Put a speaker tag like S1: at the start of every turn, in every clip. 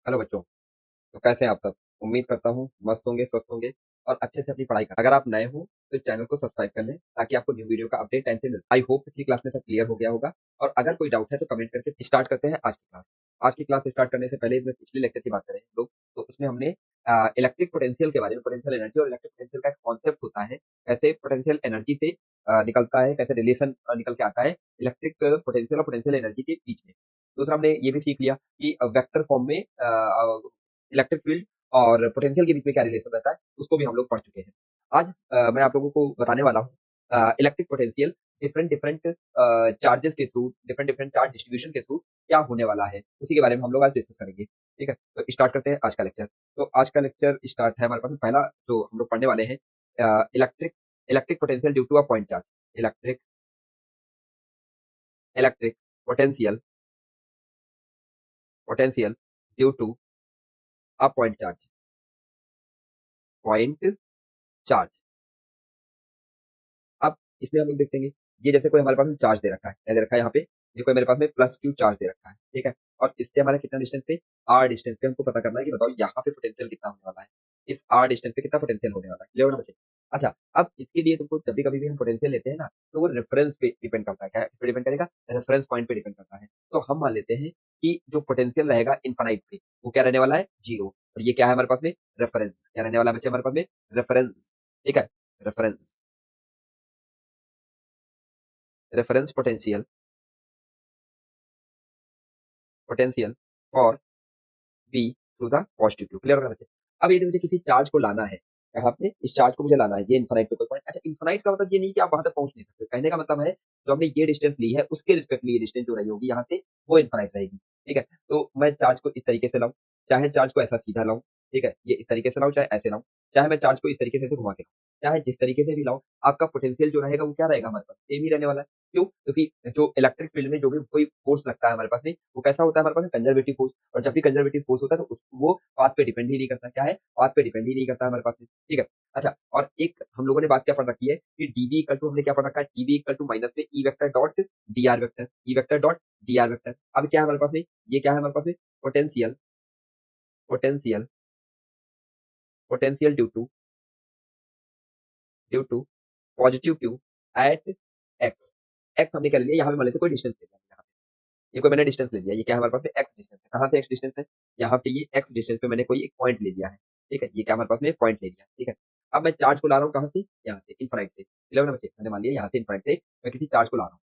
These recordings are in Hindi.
S1: हेलो बच्चों। तो कैसे हैं आप सब? उम्मीद करता हूँ मस्त होंगे, स्वस्थ होंगे और अच्छे से अपनी पढ़ाई कर। अगर आप नए हो तो चैनल को सब्सक्राइब कर लें ताकि आपको न्यू वीडियो का अपडेट टाइम से मिले। आई होप पिछली क्लास में सब क्लियर हो गया होगा। और अगर कोई डाउट है तो कमेंट करके स्टार्ट करते हैं आज की क्लास। आज की क्लास स्टार्ट करने से पहले मैं पिछले लेक्चर की बात करें हम लोग, तो उसमें हमने इलेक्ट्रिक पोटेंशियल के बारे में, पोटेंशियल एनर्जी और इलेक्ट्रिक पोटेंशियल का एक कॉन्सेप्ट होता है, कैसे पोटेंशियल एनर्जी से निकलता है, कैसे रिलेशन निकल के आता है इलेक्ट्रिक पोटेंशियल और पोटेंशियल एनर्जी के बीच में। दूसरा हमने ये भी सीख लिया कि वेक्टर फॉर्म में इलेक्ट्रिक फील्ड और पोटेंशियल के बीच में क्या रिलेशन रहता है, उसको भी हम लोग पढ़ चुके हैं। आज मैं आप लोगों को बताने वाला हूँ electric potential different different charges के through, different different charge distribution के थ्रू क्या होने वाला है, उसी के बारे में हम लोग आज डिस्कस करेंगे। ठीक है, तो स्टार्ट करते हैं आज का लेक्चर। तो आज का लेक्चर स्टार्ट है हमारे पास में। पहला जो हम लोग पढ़ने वाले हैं, electric electric potential due to a point charge. Electric electric potential potential due to a point charge. Point charge. अब इसमें हम लोग देखेंगे, ये जैसे कोई हमारे पास में चार्ज दे रखा है, क्या दे रखा है यहाँ पे, ये कोई मेरे पास में प्लस क्यू चार्ज दे रखा है। ठीक है, और इससे हमारा कितना डिस्टेंस पे, आर डिस्टेंस पे हमको पता करना है कि बताओ यहाँ पे पोटेंशियल कितना होने वाला है, इस आर डिस्टेंस पे कितना पोटेंशियल होने वाला है। क्लियर होना बच्चे? अच्छा, अब इसके लिए तुमको जब भी कभी भी हम पोटेंशियल लेते हैं ना, तो वो रेफरेंस पे डिपेंड करता है। क्या इस पे डिपेंड करेगा? रेफरेंस पॉइंट पे डिपेंड करता है। तो हम मान लेते हैं कि जो पोटेंशियल रहेगा इनफाइनाइट पे, वो क्या रहने वाला है? जीरो। और ये क्या है हमारे पास में? रेफरेंस। क्या रहने वाला है बच्चे हमारे पास में? रेफरेंस। ठीक है, reference. Reference potential potential for B through the positive Q. Clear होगा बच्चे? अब यदि मुझे किसी चार्ज को लाना है, यहाँ पे इस चार्ज को मुझे लाना है, ये इनफाइनाइट पे कोई पॉइंट। अच्छा, इनफाइनाइट का मतलब ये नहीं कि आप वहां तक पहुंच नहीं सकते। कहने का मतलब है जो हमने ये डिस्टेंस ली है उसके रिस्पेक्ट में ये डिस्टेंस जो रही होगी यहाँ से, वो इनफाइनाइट रहेगी। ठीक है, तो मैं चार्ज को इस तरीके से लाऊं, चाहे चार्ज को ऐसा सीधा लाऊं, ठीक है, ये इस तरीके से लाऊं, चाहे ऐसे लाऊं, चाहे मैं चार्ज को इस तरीके से ऐसे घुमा के लाऊं, चाहे जिस तरीके से भी लाऊं, आपका पोटेंशियल जो रहेगा वो क्या रहेगा हमारे पास? सेम ही रहने वाला है। क्यों? क्योंकि जो इलेक्ट्रिक फील्ड में जो भी कोई फोर्स लगता है हमारे पास में, वो कैसा होता है हमारे पास? Conservative force. और जब भी कंजर्वेटिव फोर्स होता है तो वो पाथ पे डिपेंड ही नहीं करता। क्या है? पाथ पे डिपेंड ही नहीं करता हमारे पास में। ठीक है, अच्छा, और एक हम लोगों ने बात क्या पढ़ रखी है कि डीबी इक्वल टू, हमने क्या पढ़ रखा है? डीबी इक्वल टू माइनस में E vector dot D R vector, E vector dot D R vector. अब क्या है हमारे पास में? ये क्या है हमारे पास में? Potential potential potential due to positive Q at X. X हमने क्या ले लिया यहाँ पे? मान लेते कोई डिस्टेंस ले लिया यहाँ पे, ये कोई मैंने डिस्टेंस ले लिया, ये क्या है हमारे पास में? एक्स डिस्टेंस है। कहाँ से एक्स डिस्टेंस है? यहाँ से ये एक्स डिस्टेंस पे मैंने कोई एक पॉइंट ले लिया है। ठीक है, ये क्या हमारे पास में? पॉइंट ले लिया। ठीक है, अब मैं चार्ज को ला रहा हूँ कहाँ से? यहाँ से, इनफाइनाइट से। क्लियर ना बच्चे? मैंने मान लिया यहाँ से इनफाइनाइट से मैं किसी चार्ज को ला रहा हूँ।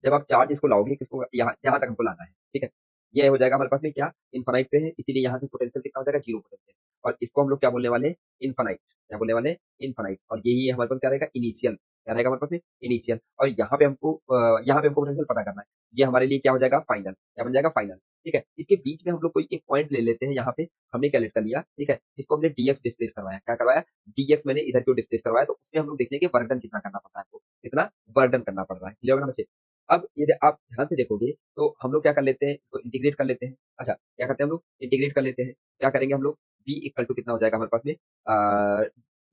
S1: जब आप चार्ज इसको लाओगे, किसको? यहाँ यहाँ तक हमको लाना है। ठीक है, ये हो जाएगा हमारे पास में क्या? इनफाइनाइट पे है, इसीलिए यहाँ से पोटेंशियल कितना हो जाएगा? Zero potential. और इसको हम लोग क्या बोलने वाले हैं? इनफाइनाइट। क्या बोलने वाले हैं? इनफाइनाइट। और यही है हमारे पास क्या रहेगा? इनिशियल। क्या रहेगा हमारे पास में? इनिशियल। और यहाँ पे हमको पोटेंशियल पता करना है। ये हमारे लिए क्या हो जाएगा? फाइनल। क्या बन जाएगा? फाइनल। ठीक है, इसके बीच में हम लोग कोई एक पॉइंट ले लेते हैं। यहाँ पे हमने क्या लेट कर लिया? ठीक है, इसको हमने डीएक्स डिस्प्लेस करवाया। क्या करवाया? डीएक्स मैंने इधर क्यों डिस्प्लेस करवाया? तो उसमें हम लोग देखेंगे वर्क डन कितना करना पड़ता है आपको, कितना वर्क डन करना पड़ रहा है। क्लियर होगा ना बच्चे? अब ये आप ध्यान से देखोगे तो हम लोग क्या कर लेते हैं? इसको इंटीग्रेट कर लेते हैं। अच्छा, क्या करते हैं हम लोग? इंटीग्रेट कर लेते हैं। क्या करेंगे हम लोग? b इक्वल टू कितना हो जाएगा हमारे पास में?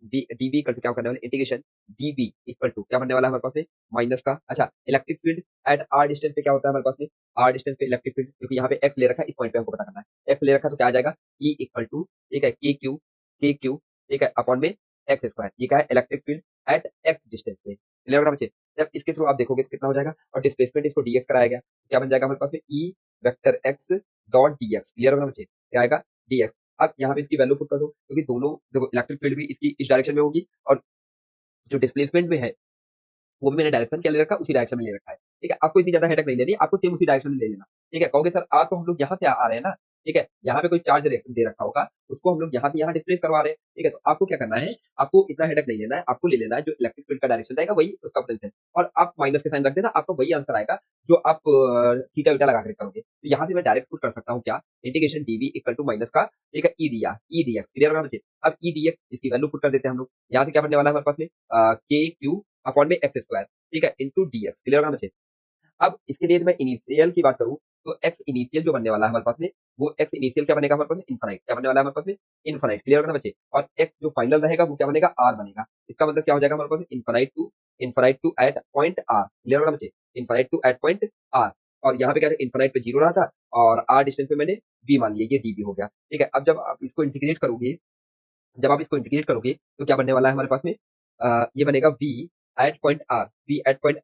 S1: डीबी इक्वल टू क्या करने वाले? इंटीग्रेशन डीबी इक्वल टू क्या बनने वाला है हमारे पास में? माइनस का। अच्छा, electric field at R distance पे क्या होता है हमारे पास में? आर डिस्टेंस पे इलेक्ट्रिक फील्ड, क्योंकि यहाँ पे एक्स ले रखा है, इस पॉइंट पे हमको पता करना है। एक्स ले रखा है तो क्या आ जाएगा? ई इक्वल टू, ठीक है, के क्यू, ठीक है, अपॉन में एक्स स्क्वायर। ये क्या है? Electric field eight x distance पे। क्लियर होगा बच्चे? जब इसके थ्रू आप देखोगे तो कितना हो जाएगा? और डिस्प्लेसमेंट इसको डीएक्स कराया गया, क्या बन जाएगा हमारे पास में? E vector X dot D X. Clear होगा बच्चे? क्या आएगा? डीएक्स। अब यहाँ पे इसकी वैल्यू पुट कर दो, क्योंकि दोनों देखो इलेक्ट्रिक फील्ड भी इसकी इस डायरेक्शन में होगी, और जो डिस्प्लेसमेंट में है वो भी मैंने डायरेक्शन क्या ले रखा है? उसी डायरेक्शन में ले रखा है। ठीक है, आपको इतनी ज्यादा हेडक नहीं लेनी, आपको सेम उसी डायरेक्शन में ले लेना। ठीक है, कहोगे सर आ तो हम लोग यहाँ से आ रहे हैं ना, ठीक है, यहाँ पे कोई चार्ज दे रखा होगा, उसको हम लोग यहाँ से यहाँ डिस्प्लेस करवा रहे हैं। ठीक है, तो आपको क्या करना है? आपको इतना हेडक नहीं लेना है, आपको ले लेना है जो इलेक्ट्रिक फील्ड का डायरेक्शन रहेगा वही उसका पोटेंशियल, और आप माइनस के साइन रख देना, आपका वही आंसर आएगा जो आप थीटा वीटा लगा कर करोगे। तो यहाँ से मैं डायरेक्ट पुट कर सकता हूँ क्या? Integration D V equal to minus का, ठीक है, ई डीएक्स। क्लियर होगा मुझे? अब ई डीएक्स इसकी वैल्यू पुट कर देते हैं हम लोग। यहाँ से क्या बनने वाला है हमारे पास में? के क्यू अपॉन में एक्स स्क्वायर, ठीक है, इंटू डीएक्स। क्लियर होगा मुझे? अब इसके लिए मैं इनिशियल की बात करूं तो एक्स इनिशियल जो बनने वाला है हमारे पास में, वो एक्स इनिशियल क्या बनेगा हमारे पास में? इनफाइनाइट। क्या बनने वाला है हमारे पास में? इनफाइनाइट। क्लियर होगा ना बच्चे? और एक्स जो फाइनल रहेगा वो क्या बनेगा? आर बनेगा। इसका मतलब क्या हो जाएगा हमारे पास? Infinite to at point R. Clear होगा बच्चे? Infinite to at point R. और यहाँ पे क्या इन्फाइनाइट पे 0 रहा था और r डिस्टेंस पे मैंने v मान लिया, ये dv हो गया, ठीक है। अब जब आप इसको इंटीग्रेट करोगे, तो क्या बनने वाला है हमारे पास में, ये बनेगा v at point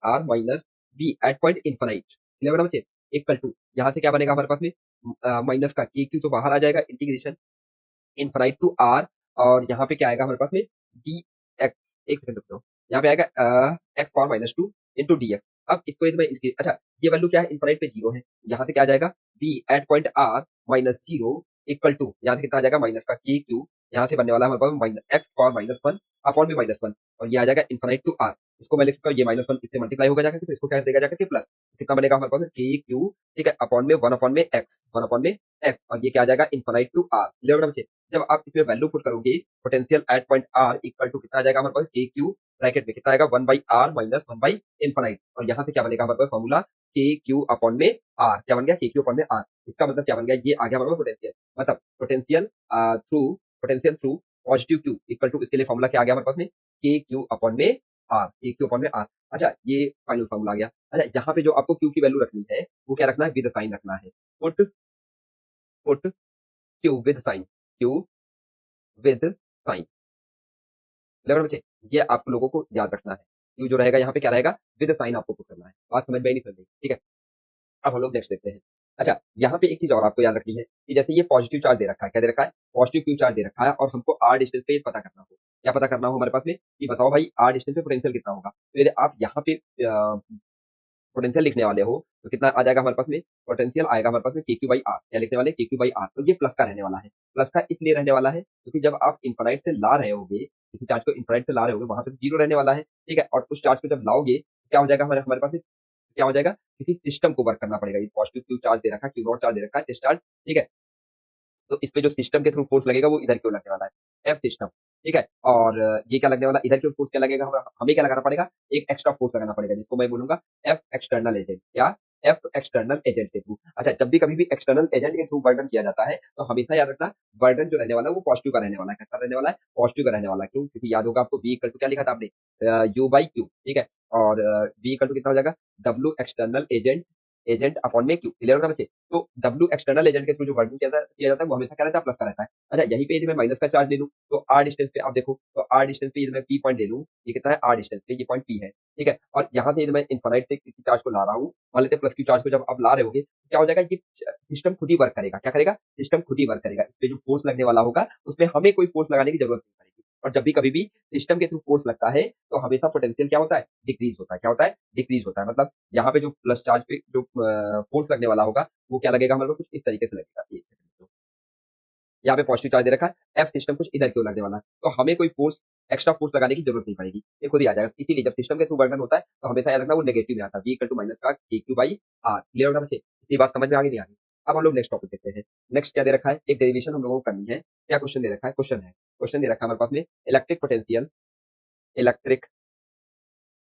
S1: r minus v at point infinite, clear बच्चे, इक्वल टू यहाँ से क्या बनेगा हमारे पास में, माइनस का के क्यू तो बाहर आ जाएगा, इंटीग्रेशन इनफाइनाइट टू आर, और यहाँ पे क्या आएगा हमारे पास में डी एक्स, एक सेकंड रुक जाओ, यहाँ पे आएगा x power minus two into D x. अब इसको यदि मैं अच्छा, ये वैल्यू क्या है, इनफाइनाइट पे 0 है, यहाँ से क्या आ जाएगा B at point R minus 0 equal to, यहाँ से कितना आ जाएगा माइनस का के क्यू, यहाँ से बनने वाला है हमारे पास minus X power minus one upon में माइनस वन, और ये आ जाएगा इनफाइनाइट टू आर। इसको मैं लिख सकता हूँ, ये माइनस वन इससे मल्टीप्लाई होगा जाकर, तो इसको क्या देगा जाकर के प्लस, कितना बनेगा हमारे पास के क्यू, ठीक है, अपॉन में वन अपॉन में एक्स, और ये क्या आ जाएगा इनफाइनाइट टू आर, क्लियर बच्चे। जब आप इसमें वैल्यू पुट करोगे potential at point R equal to कितना आ जाएगा हमारे पास के क्यू, ब्रैकेट में कितना आएगा 1/r माइनस 1/इनफाइनाइट, और यहाँ से क्या बनेगा हमारे पास फॉर्मूला के क्यू अपॉन में आर, क्या बन गया के क्यू अपॉन में आर। इसका मतलब क्या बन गया, ये आ गया हमारे पास पोटेंशियल, मतलब potential through positive Q equal to, इसके लिए फॉर्मूला क्या आ गया हमारे पास में के क्यू अपॉन में आर, के क्यू अपॉन में आर। अच्छा, ये फाइनल फॉर्मूला आ गया। अच्छा, यहाँ पे जो आपको क्यू की वैल्यू रखनी है वो क्या रखना है, विद साइन रखना है, put put Q with sign, Q with sign, clear बच्चे, ये आप लोगों को याद रखना है। क्यू जो रहेगा यहाँ पे क्या रहेगा, विद साइन आपको पुट करना है, बात समझ में आई नहीं समझ में, ठीक है। अब हम लोग नेक्स्ट देखते हैं। अच्छा, यहाँ पे एक चीज और आपको याद रखनी है कि जैसे ये पॉजिटिव चार्ज दे रखा है, क्या दे रखा है, पॉजिटिव क्यू चार्ज दे रखा है, और हमको आर डिस्टेंस पे पता करना हो, क्या पता करना हो हमारे पास में, कि बताओ भाई आर डिस्टेंस पे पोटेंशियल कितना होगा। तो यदि आप यहाँ पे पोटेंशियल लिखने वाले हो तो कितना आ जाएगा हमारे पास में, पोटेंशियल आएगा हमारे पास में के क्यू बाई आर, क्या लिखने वाले के क्यू बाई आर, तो ये प्लस का रहने वाला है। प्लस का इसलिए रहने वाला है क्योंकि जब आप इन्फाइनाइट से ला रहे होगे, किसी चार्ज को इन्फाइनाइट से ला रहे होगे, वहां पे 0 रहने वाला है, ठीक है, और उस चार्ज को जब लाओगे तो क्या हो जाएगा हमारे हमारे पास में, क्या हो जाएगा, क्योंकि सिस्टम को वर्क करना पड़ेगा, ये पॉजिटिव क्यू चार्ज दे रखा है, क्यू नॉट चार्ज दे रखा है, डिस्चार्ज, ठीक है, तो इस पे जो सिस्टम के थ्रू फोर्स लगेगा वो इधर की ओर लगने वाला है, एफ सिस्टम, ठीक है, और ये क्या लगने वाला, इधर की ओर फोर्स क्या लगेगा, हमें क्या लगाना पड़ेगा, एक एक्स्ट्रा फोर्स लगाना पड़ेगा, जिसको मैं बोलूंगा एफ एक्सटर्नल एजेंट, या एफ एक्सटर्नल एजेंट के थ्रू। अच्छा, जब भी कभी भी एक्सटर्नल एजेंट के थ्रू वर्डन किया जाता है तो हमेशा याद रखना, वर्डन जो रहने वाला है वो पॉजिटिव का रहने वाला है, कैसा रहने वाला है, पॉजिटिव का रहने वाला है, क्यों, क्योंकि याद होगा आपको बी इक्वल टू क्या लिखा था आपने, यू बाई क्यू, ठीक है, और बी इक्वल टू कितना हो जाएगा, W external agent, agent upon में क्यू, क्लियर होगा बच्चे। तो W एक्सटर्नल एजेंट के थ्रू जो वर्किंग किया जाता है वो हमेशा क्या रहता है, प्लस का रहता है। अच्छा, यहीं पे यदि मैं माइनस का चार्ज ले लूं तो R डिस्टेंस पे आप देखो, तो R डिस्टेंस पे यदि मैं P पॉइंट ले लूं, ये कितना है R डिस्टेंस पे, ये पॉइंट P है, ठीक है, और यहाँ से यदि मैं इनफाइनाइट से किसी चार्ज को ला रहा हूँ, मान लेते हैं प्लस क्यू चार्ज को, जब आप ला रहे होगे तो क्या हो जाएगा, ये सिस्टम खुद ही वर्क करेगा, क्या करेगा, सिस्टम खुद ही वर्क करेगा, इस पे जो फोर्स लगने वाला होगा उसमें हमें कोई फोर्स लगाने की जरूरत नहीं पड़ेगी। और जब भी कभी भी सिस्टम के थ्रू फोर्स लगता है तो हमेशा पोटेंशियल क्या होता है, डिक्रीज होता है, क्या होता है, डिक्रीज होता है, मतलब यहाँ पे जो प्लस चार्ज पे जो फोर्स लगने वाला होगा वो क्या लगेगा हमारे को, कुछ इस तरीके से लगेगा, यहाँ पे पॉजिटिव चार्ज दे रखा है, एफ सिस्टम कुछ इधर क्यों लगने वाला है, तो हमें कोई फोर्स, एक्स्ट्रा फोर्स लगाने की जरूरत नहीं पड़ेगी, ये खुद ही आ जाएगा। इसीलिए जब सिस्टम के थ्रू वर्कन होता है तो हमेशा याद रखना वो नेगेटिव में आता है, v इक्वल टू माइनस का के क्यू बाई आर, क्लियर होगा बच्चे, इतनी बात समझ में आ गई नहीं आ गई। अब हम लोग नेक्स्ट टॉपिक देखते हैं। नेक्स्ट क्या दे रखा है, एक डेरिवेशन हम लोगों को करनी है, क्या क्वेश्चन दे रखा है, क्वेश्चन दे रखा है हमारे पास में, electric potential, electric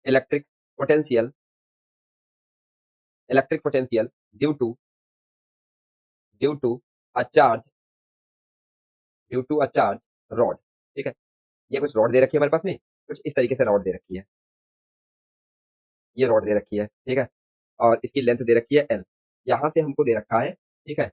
S1: electric potential electric potential due to due to a charge due to a charge rod, ठीक है, ये कुछ रॉड दे रखी है हमारे पास में, कुछ इस तरीके से रॉड दे रखी है, ये रॉड दे रखी है, ठीक है, और इसकी लेंथ दे रखी है एल, यहाँ से हमको दे रखा है, ठीक है,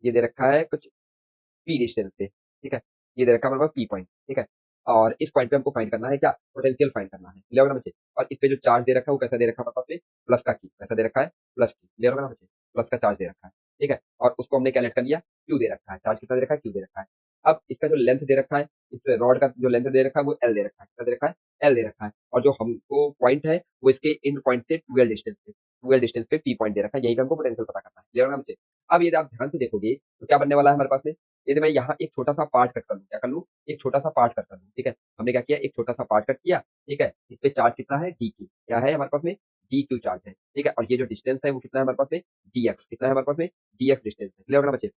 S1: ये दे रखा है कुछ पी डिस्टेंस पे, ठीक है, ये दे रखा है हमारे पास पी पॉइंट, ठीक है, और इस पॉइंट पे हमको फाइंड करना है क्या, पोटेंशियल फाइंड करना है, क्लियर होगा ना बच्चे। और इस पे जो चार्ज दे रखा है वो कैसा दे रखा है हमारे पास में, प्लस का क्यू, कैसा दे रखा है, प्लस क्यू, क्लियर होगा ना बच्चे, प्लस का चार्ज दे रखा है, ठीक है, और उसको हमने कैलकुलेट कर लिया, क्यू दे रखा है, चार्ज कितना दे रखा है, क्यू दे रखा है। अब इसका जो लेंथ दे रखा है, इस रॉड का जो लेंथ दे रखा है वो एल दे रखा है, कितना दे रखा है, एल दे रखा है, और जो हमको पॉइंट है वो इसके इन पॉइंट से ट्वेल्व डिस्टेंस पे पी पॉइंट दे रखा है, यही पे हमको पोटेंशियल पता करना है, क्लियर होगा ना बच्चे। अब यदि आप ध्यान से देखोगे तो क्या बनने वाला है हमारे पास में, यदि मैं यहाँ एक छोटा सा पार्ट कट कर लूँ, क्या कर लूँ, एक छोटा सा पार्ट कट कर लूँ, ठीक है, हमने क्या किया, एक छोटा सा पार्ट कट किया, ठीक है, इस पे चार्ज कितना है, डी क्यू, क्या है हमारे पास में, डी क्यू चार्ज है, ठीक है, और ये जो डिस्टेंस है वो कितना है हमारे पास में, डी एक्स, कितना है हमारे पास में, डी एक्स डिस्टेंस है, क्लियर होगा ना बच्चे।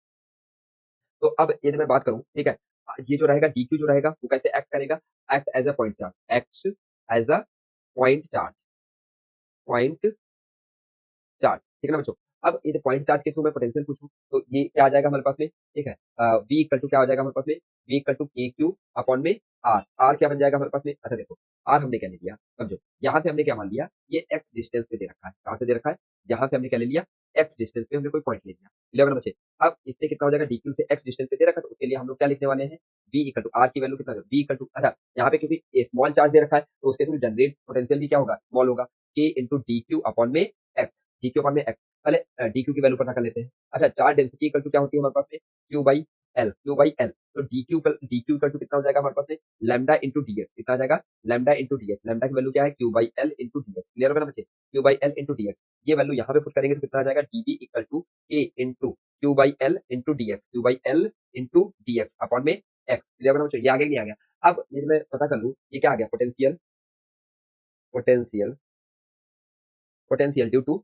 S1: तो अब यदि मैं बात करूँ, ठीक है, ये जो रहेगा डी क्यू जो रहेगा वो कैसे एक्ट करेगा, act as a point charge, act as a point charge, ठीक है ना बच्चों। अब ये पॉइंट चार्ज के थ्रू मैं पोटेंशियल पूछूं तो ये क्या आ जाएगा हमारे पास में, ठीक है, v इक्वल टू क्या हो जाएगा हमारे पास में, v equal to K Q upon में आर, आर क्या बन जाएगा हमारे पास में, अच्छा देखो, आर हमने क्या ले लिया, समझो यहाँ से हमने क्या मान लिया, ये एक्स डिस्टेंस पे दे रखा है, कहाँ से दे रखा है, यहाँ से हमने क्या ले लिया, एक्स डिस्टेंस पे हमने कोई पॉइंट ले लिया। क्लियर होगा बच्चे? अब इससे कितना हो जाएगा, डी क्यू से एक्स डिस्टेंस पे दे रखा है, तो उसके लिए हम लोग क्या लिखने वाले हैं, बी इक्वल टू आर की वैल्यू कितना, बी इक्वल टू, अच्छा यहाँ पे क्योंकि स्मॉल चार्ज दे रखा है तो उसके थ्रू जनरेट पोटेंशियल भी क्या होगा, स्मॉल होगा, के इंटू डी क्यू अपॉन में एक्स, डी क्यू अपॉन में एक्स। पहले डी क्यू की वैल्यू पता कर लेते हैं। अच्छा चार्ज डेंसिटी इक्वल टू क्या होती है हमारे पास में, Q by L, Q by L. तो डी क्यू इक्वल टू कितना हो जाएगा हमारे पास में, लैम्डा इंटू डी एक्स, कितना आ जाएगा, lambda into D X, lambda की वैल्यू क्या है, Q by L into D X. Clear होगा ना बच्चे, Q by L into D X, ये वैल्यू यहाँ पे पुट करेंगे तो कितना आ जाएगा, D B equal to A into Q by L into D X, Q by L into D X upon में एक्स। क्लियर होगा ना बच्चे, ये आगे नहीं आ गया। अब ये मैं पता कर लूँ ये क्या आ गया, potential, potential, potential due to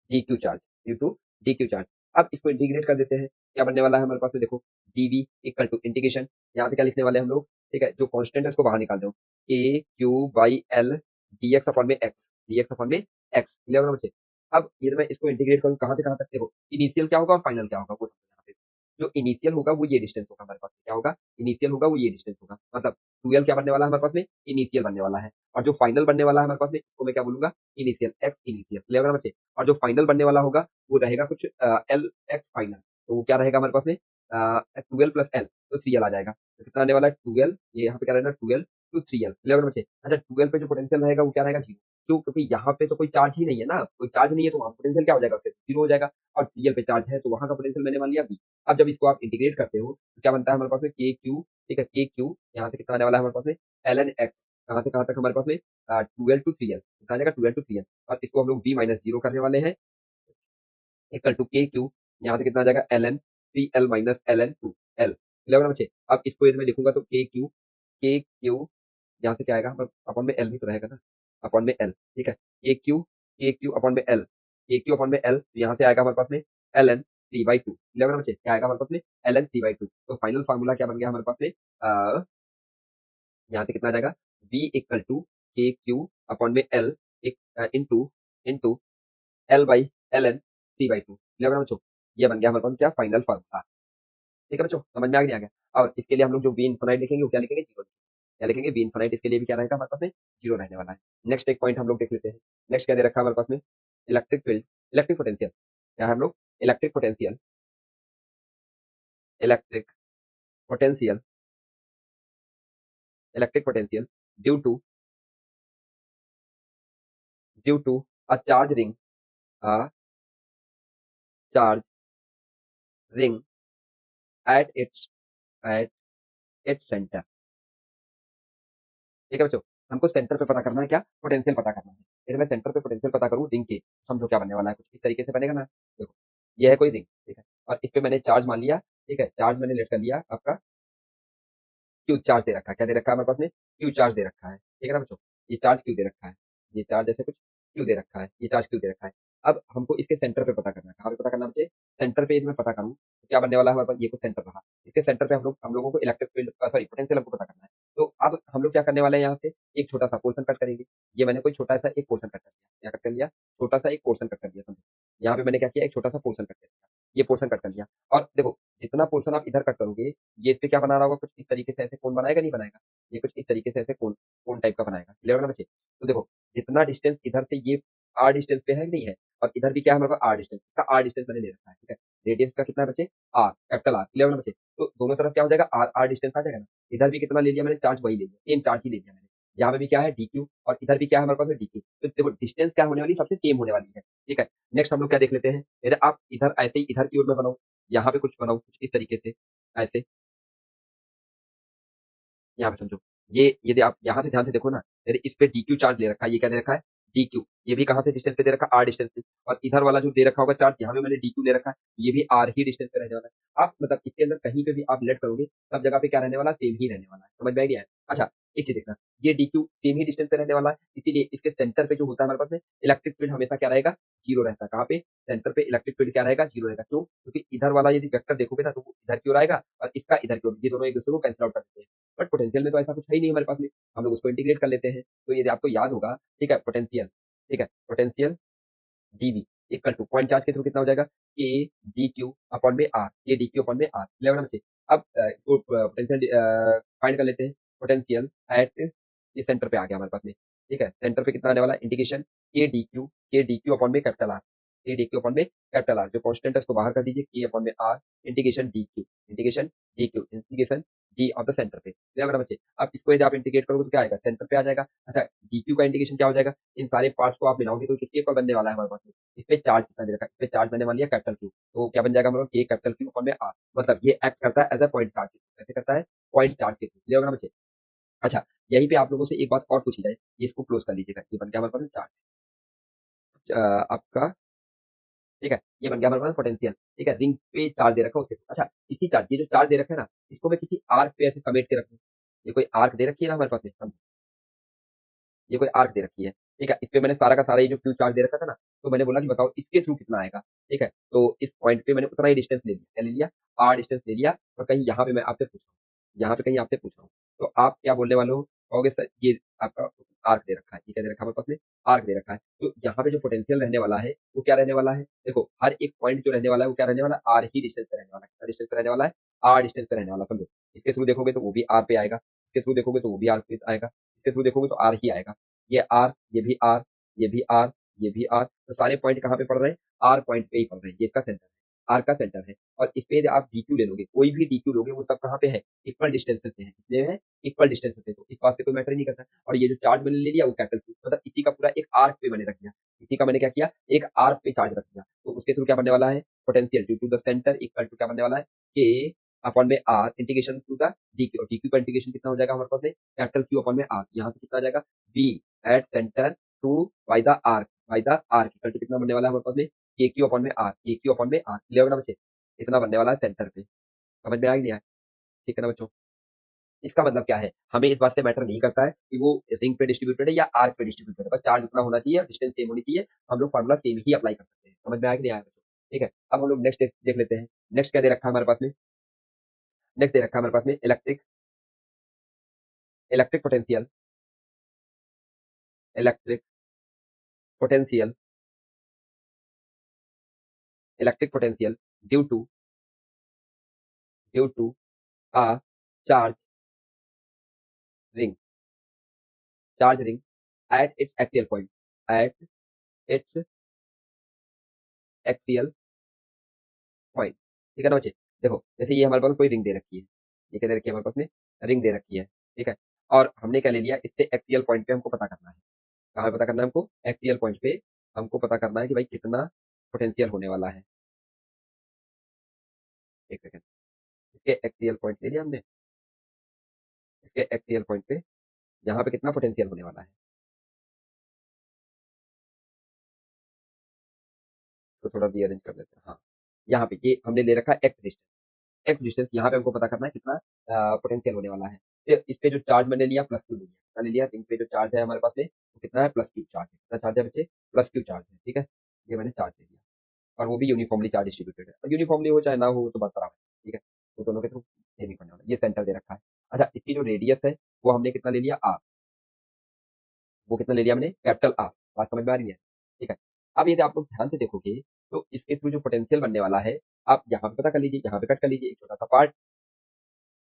S1: D Q charge, due to D Q charge. अब इसको इंटीग्रेट कर देते हैं, क्या बनने वाला है हमारे पास में, देखो डीवी इक्वल टू इंटीग्रेशन, यहाँ पे क्या लिखने वाले हैं हम लोग, ठीक है, जो कांस्टेंट है उसको बाहर निकाल दो, के Q by L D X upon में एक्स, डी एक्स अपॉन में एक्स। क्लियर होगा बच्चे? अब ये मैं इसको इंटीग्रेट करूँ कहाँ से कहाँ तक, देखो इनिशियल क्या होगा और फाइनल क्या होगा वो समझो यहाँ पे। जो इनिशियल होगा वो ये डिस्टेंस होगा हमारे पास, क्या होगा, इनिशियल होगा वो ये डिस्टेंस होगा, मतलब ट्वेल्व क्या बनने वाला है हमारे पास में, इनिशियल बनने वाला है। और जो फाइनल बनने वाला है हमारे पास में, इसको मैं क्या बोलूंगा, इनिशियल, एक्स इनिशियल। क्लियर होगा ना बच्चे? और जो फाइनल बनने वाला होगा वो रहेगा कुछ एल एक्स फाइनल, तो वो क्या रहेगा हमारे पास में, ट्वेल्व प्लस एल, तो थ्री एल आ जाएगा। तो कितना आने वाला है, ट्वेल्व, ये यहाँ पे क्या रहेगा, twelve to three L. Clear होगा ना बच्चे? अच्छा ट्वेल्व पे जो पोटेंशियल रहेगा वो क्या रहेगा, जीरो। क्यों, क्योंकि यहाँ पे तो कोई चार्ज ही नहीं है ना, कोई चार्ज नहीं है तो वहाँ पोटेंशियल क्या हो जाएगा, उसके जीरो हो जाएगा। और थ्री एल पे चार्ज है तो वहाँ का पोटेंशियल मैंने मान लिया बी। अब जब इसको आप इंटीग्रेट करते हो तो क्या बनता है हमारे पास में, के क्यू, ठीक है, के क्यू यहाँ से कितना आने वाला है हमारे पास में, एल एन एक्स, कहाँ से कहाँ तक हमारे पास में, ट्वेल्व टू थ्री एल, कितना आ जाएगा, ट्वेल्व टू थ्री एल। और इसको हम लोग बी माइनस जीरो करने वाले हैं, इक्वल टू के क्यू, यहाँ से कितना आ जाएगा, L N three L minus L N two L. Clear होगा ना बच्चे? अब इसको यदि मैं लिखूंगा तो के क्यू यहाँ से क्या आएगा, अपॉन में एल भी तो रहेगा ना, अपॉन में एल, ठीक है, के क्यू अपॉन में एल, के क्यू अपॉन में एल, तो यहाँ से आएगा हमारे पास में L N three by two. Clear होगा ना बच्चे? क्या आएगा हमारे पास में, L N three by two. तो फाइनल फार्मूला क्या बन गया हमारे पास में, यहाँ से कितना आ जाएगा, v equal to K Q upon में L into into L by L N three by two. Clear होगा ना बच्चों? ये बन गया हमारे पास क्या, फाइनल फार्मूला। ठीक है बच्चों, समझ में आ गया, नहीं आ गया? और इसके लिए हम लोग जो वी इन्फिनाइट लिखेंगे वो क्या लिखेंगे, जीरो। क्या लिखेंगे, वी इन्फिनाइट, इसके लिए भी क्या रहेगा हमारे पास में, जीरो रहने वाला है। नेक्स्ट एक पॉइंट हम लोग देख लेते हैं। नेक्स्ट क्या दे रखा है हमारे पास में, इलेक्ट्रिक फील्ड, इलेक्ट्रिक पोटेंशियल, क्या है हम लोग, electric potential, electric potential, electric potential due to a charge ring, a charge ring at at its center. ठीक है बच्चों, हमको सेंटर पे पता करना है, क्या, पोटेंशियल पता करना है। यदि मैं सेंटर पे पोटेंशियल पता करूं रिंग के, समझो क्या बनने वाला है, कुछ इस तरीके से बनेगा ना। देखो ये है कोई रिंग, ठीक है, और इस पे मैंने चार्ज मान लिया, ठीक है, चार्ज मैंने लेट कर लिया आपका, क्यू चार्ज दे रखा है, क्या दे रखा है हमारे पास में, क्यू चार्ज दे रखा है। ठीक है ना बच्चों, ये चार्ज क्यू दे रखा है, ये चार्ज ऐसे कुछ क्यू दे रखा है, ये चार्ज क्यू दे रखा है। अब हमको इसके सेंटर पे पता करना है, कहाँ पे पता करना है मुझे, सेंटर पे यदि मैं पता करूँ तो क्या बनने वाला है हमारे पास, ये कुछ सेंटर रहा, इसके सेंटर पे हम लोगों को इलेक्ट्रिक फील्ड, सॉरी पोटेंशियल हमको पता करना है। तो अब हम लोग क्या करने वाले हैं, यहाँ से एक छोटा सा पोर्शन कट करेंगे। ये मैंने कोई छोटा सा एक पोर्शन कट कर दिया, क्या कट कर लिया, छोटा सा एक पोर्शन कट कर दिया, समझो यहाँ पे मैंने क्या किया, एक छोटा सा पोर्शन कट कर दिया, ये पोर्शन कट कर लिया। और देखो जितना पोर्शन आप इधर कट करोगे, ये इस पे क्या बना रहा होगा, कुछ इस तरीके से ऐसे कोण बनाएगा, नहीं बनाएगा, ये कुछ इस तरीके से ऐसे कोण कोण टाइप का बनाएगा। क्लियर होगा ना बच्चे? तो देखो जितना डिस्टेंस इधर से ये आर डिस्टेंस पे है, नहीं है, और इधर भी क्या है हमारे पास आर डिस्टेंस, इसका आर डिस्टेंस मैंने ले रखा है, ठीक है, रेडियस का कितना है बच्चे, आर, कैपिटल आर। क्लियर होगा ना बच्चे? तो दोनों तरफ क्या हो जाएगा, आर आर डिस्टेंस आ जाएगा ना। इधर भी कितना ले लिया मैंने, चार्ज वही ले लिया, सेम चार्ज ही ले लिया मैंने। यहाँ पे भी क्या है, डी क्यू, और इधर भी क्या है हमारे पास में, डी क्यू। तो देखो डिस्टेंस क्या होने वाली, सबसे सेम होने वाली है। ठीक है, नेक्स्ट हम लोग क्या देख लेते हैं, यदि आप इधर ऐसे ही इधर की ओर में बनाओ, यहाँ पे कुछ बनाओ कुछ इस तरीके से, ऐसे, यहाँ पे समझो, ये यदि आप यहाँ से ध्यान से देखो ना, यदि इस पे डीक्यू चार्ज ले रखा है, ये क्या दे रखा है, डीक्यू, ये भी कहाँ से डिस्टेंस पे दे रखा है, आर डिस्टेंस पे। और इधर वाला जो दे रखा होगा चार्ज, यहाँ पे मैंने डीक्यू ले रखा है, ये भी आर ही डिस्टेंस पे रहने वाला है। आप मतलब इसके अंदर कहीं पे भी आप लेट करोगे, सब जगह पे क्या रहने वाला है, सेम ही रहने वाला है। समझ में आ गया है? अच्छा एक चीज देखना, ये डीक्यू सेम ही डिस्टेंस पे रहने वाला है, इसीलिए इसके सेंटर पे जो होता है हमारे पास में, इलेक्ट्रिक फील्ड हमेशा क्या रहेगा, जीरो रहता है। कहाँ पे, सेंटर पे इलेक्ट्रिक फील्ड क्या रहेगा, जीरो रहेगा। क्यों, क्योंकि इधर वाला यदि वेक्टर देखोगे ना तो वो इधर की ओर आएगा, और इसका इधर की ओर, ये दोनों एक दूसरे को कैंसिल आउट कर देते हैं। बट पोटेंशियल में तो ऐसा कुछ है ही नहीं हमारे पास में, हम लोग उसको इंटीग्रेट कर लेते हैं। तो यदि आपको याद होगा, ठीक है, पोटेंशियल, ठीक है, potential D V equal to point charge के थ्रू कितना हो जाएगा, के डी क्यू अपॉन में R, K D Q upon में आर। क्लियर होना बच्चे? अब इसको पोटेंशियल फाइंड कर लेते हैं। पोटेंशियल एट ये सेंटर पे आ गया हमारे पास में, ठीक है। सेंटर पे कितना आने वाला है इंटीग्रेशन के डी क्यू अपॉन में capital R, K D Q upon में कैपिटल आर, जो कांस्टेंट है उसको बाहर कर दीजिए, के अपॉन में R integration D of the center पे, क्लियर बेटा बच्चे। अब इसको यदि आप इंटीग्रेट करोगे तो क्या आएगा, सेंटर पे आ जाएगा। अच्छा, डी क्यू का इंटीग्रेशन क्या हो जाएगा, इन सारे पार्ट्स को आप मिलाओगे तो किसके इक्वल बनने वाला है हमारे पास में, इस पे चार्ज कितना दे रखा है, इस पे चार्ज बनने वाली है कैपिटल क्यू, तो क्या बन जाएगा हमारा के कैपिटल क्यू अपॉन में आर, मतलब ये एक्ट करता है एज अ पॉइंट चार्ज, कैसे करता है, पॉइंट चार्ज के थ्रू, क्लियर होगा बच्चे। अच्छा, यहीं पे आप लोगों से एक बात और पूछी जाए, ये इसको क्लोज कर लीजिएगा, ये बन गया हमारे पास चार्ज आपका, ठीक है। ये बन गया हमारे पास पोटेंशियल, ठीक है, रिंग पे चार्ज दे रखा है उसके थ्रू। अच्छा, इसी चार्ज, ये जो चार्ज दे रखा है ना, इसको मैं किसी आर्क पे ऐसे समेट के रखूं, ये कोई आर्क दे रखी है ना हमारे पास में, ये कोई आर्क दे रखी है, ठीक है। इस पे मैंने सारा का सारा ये जो क्यू चार्ज दे रखा था ना, तो मैंने बोला कि बताओ इसके थ्रू कितना आएगा, ठीक है। तो इस पॉइंट पे मैंने उतना ही डिस्टेंस ले लिया, क्या ले लिया, आर डिस्टेंस ले लिया, और कहीं यहाँ पे मैं आपसे पूछ रहा हूँ, यहाँ पे कहीं आपसे पूछ रहा हूँ, तो आप क्या बोलने वाले हो, कहोगे सर ये आपका आर्क दे रखा है, ये क्या दे रखा है हमारे पास में, आर्क दे रखा है, तो यहाँ पे जो पोटेंशियल रहने वाला है वो क्या रहने वाला है, देखो हर एक पॉइंट जो रहने वाला है वो क्या रहने वाला है, आर ही डिस्टेंस पे रहने वाला है, कितना डिस्टेंस पे रहने वाला है, आर डिस्टेंस पे रहने वाला, समझो। इसके थ्रू देखोगे तो वो भी आर पे आएगा, इसके थ्रू देखोगे तो वो भी आर पे आएगा, इसके थ्रू देखोगे तो आर ही आएगा, ये आर, ये भी आर, ये भी आर, ये भी आर, तो सारे पॉइंट कहाँ पे पड़ रहे हैं, आर पॉइंट पे ही पड़ रहे हैं, ये इसका सेंटर है, आर का सेंटर है। और इस पे आप डीक्यू ले लोगे, कोई भी डीक्यू लोगे वो सब कहाँ पे है, इक्वल डिस्टेंस पे है, इसलिए है इक्वल डिस्टेंस पे, तो इस बात से कोई मैटर नहीं करता। और ये जो चार्ज मैंने ले लिया वो कैपिटल क्यू, मतलब इसी का पूरा एक आर्क पे मैंने रख दिया, इसी का मैंने क्या किया, एक आर्क पे चार्ज रख दिया, तो उसके थ्रू क्या बनने वाला है, potential due to the center equal to क्या बनने वाला है, के अपॉन में R integration to the D Q, और डीक्यू का इंटीग्रेशन कितना हो जाएगा हमारे पास में, कैपिटल क्यू अपॉन में आर, यहाँ से कितना आ जाएगा, B at center to by the arc equal to कितना बनने वाला है हमारे पास में, के क्यू अपॉन में आर, के क्यू अपॉन में आर, क्लियर ना बच्चे, इतना बनने वाला है सेंटर पे, समझ में आ गया, ठीक है ना बच्चों। इसका मतलब क्या है, हमें इस बात से मैटर नहीं करता है कि वो रिंग पे डिस्ट्रीब्यूटेड है या आर्क पे डिस्ट्रीब्यूटेड है, बस चार्ज उतना होना चाहिए, डिस्टेंस सेम होनी चाहिए, हम लोग फार्मूला सेम ही अप्लाई कर सकते हैं, समझ में आया कि नहीं आया बच्चों, ठीक है। अब हम लोग नेक्स्ट देख लेते हैं, नेक्स्ट क्या दे रखा है हमारे पास में, नेक्स्ट दे रखा है हमारे पास में electric, electric potential, electric potential, electric potential due to, due to a charge ring, charge ring at its axial point, at its axial point, ठीक है ना बच्चे। देखो जैसे ये हमारे पास कोई रिंग दे रखी है, ये क्या दे रखी है हमारे पास में, रिंग दे रखी है, ठीक है। और हमने क्या ले लिया, इससे एक्सियल पॉइंट पे हमको पता करना है, कहाँ पे पता करना है हमको, एक्सियल पॉइंट पे हमको पता करना है कि भाई कितना पोटेंशियल होने वाला है, एक सेकंड, इसके एक्सियल पॉइंट ले लिया हमने, इसके एक्सियल पॉइंट पे यहाँ पे कितना पोटेंशियल होने वाला है, तो थोड़ा रीअरेंज कर लेते हैं, हाँ। यहाँ पे ये हमने ले रखा है एक्स डिस्टेंस, यहाँ पे हमको पता करना है कितना पोटेंशियल होने वाला है। तो इस पे जो चार्ज मैंने लिया प्लस क्यू ले लिया, कितना ले लिया, रिंग पे जो चार्ज है हमारे पास में वो कितना है, प्लस क्यू चार्ज है, कितना चार्ज है बच्चे, प्लस क्यू चार्ज है, ठीक है। ये मैंने चार्ज ले लिया, और वो भी यूनिफॉर्मली चार्ज डिस्ट्रीब्यूटेड है, और यूनिफॉर्मली हो चाहे ना हो तो बात बराबर है, ठीक है। तो दोनों के थ्रू सेम ही पड़ने वाला है, ये सेंटर दे रखा है। अच्छा, इसकी जो रेडियस है वो हमने कितना ले लिया, आर, वो कितना ले लिया हमने, कैपिटल आर, बात समझ में आ रही है, ठीक है। अब यदि आप लोग ध्यान से देखोगे तो इसके थ्रू जो पोटेंशियल बनने वाला है, आप यहाँ पे पता कर लीजिए, यहाँ पे कट कर लीजिए एक छोटा सा पार्ट,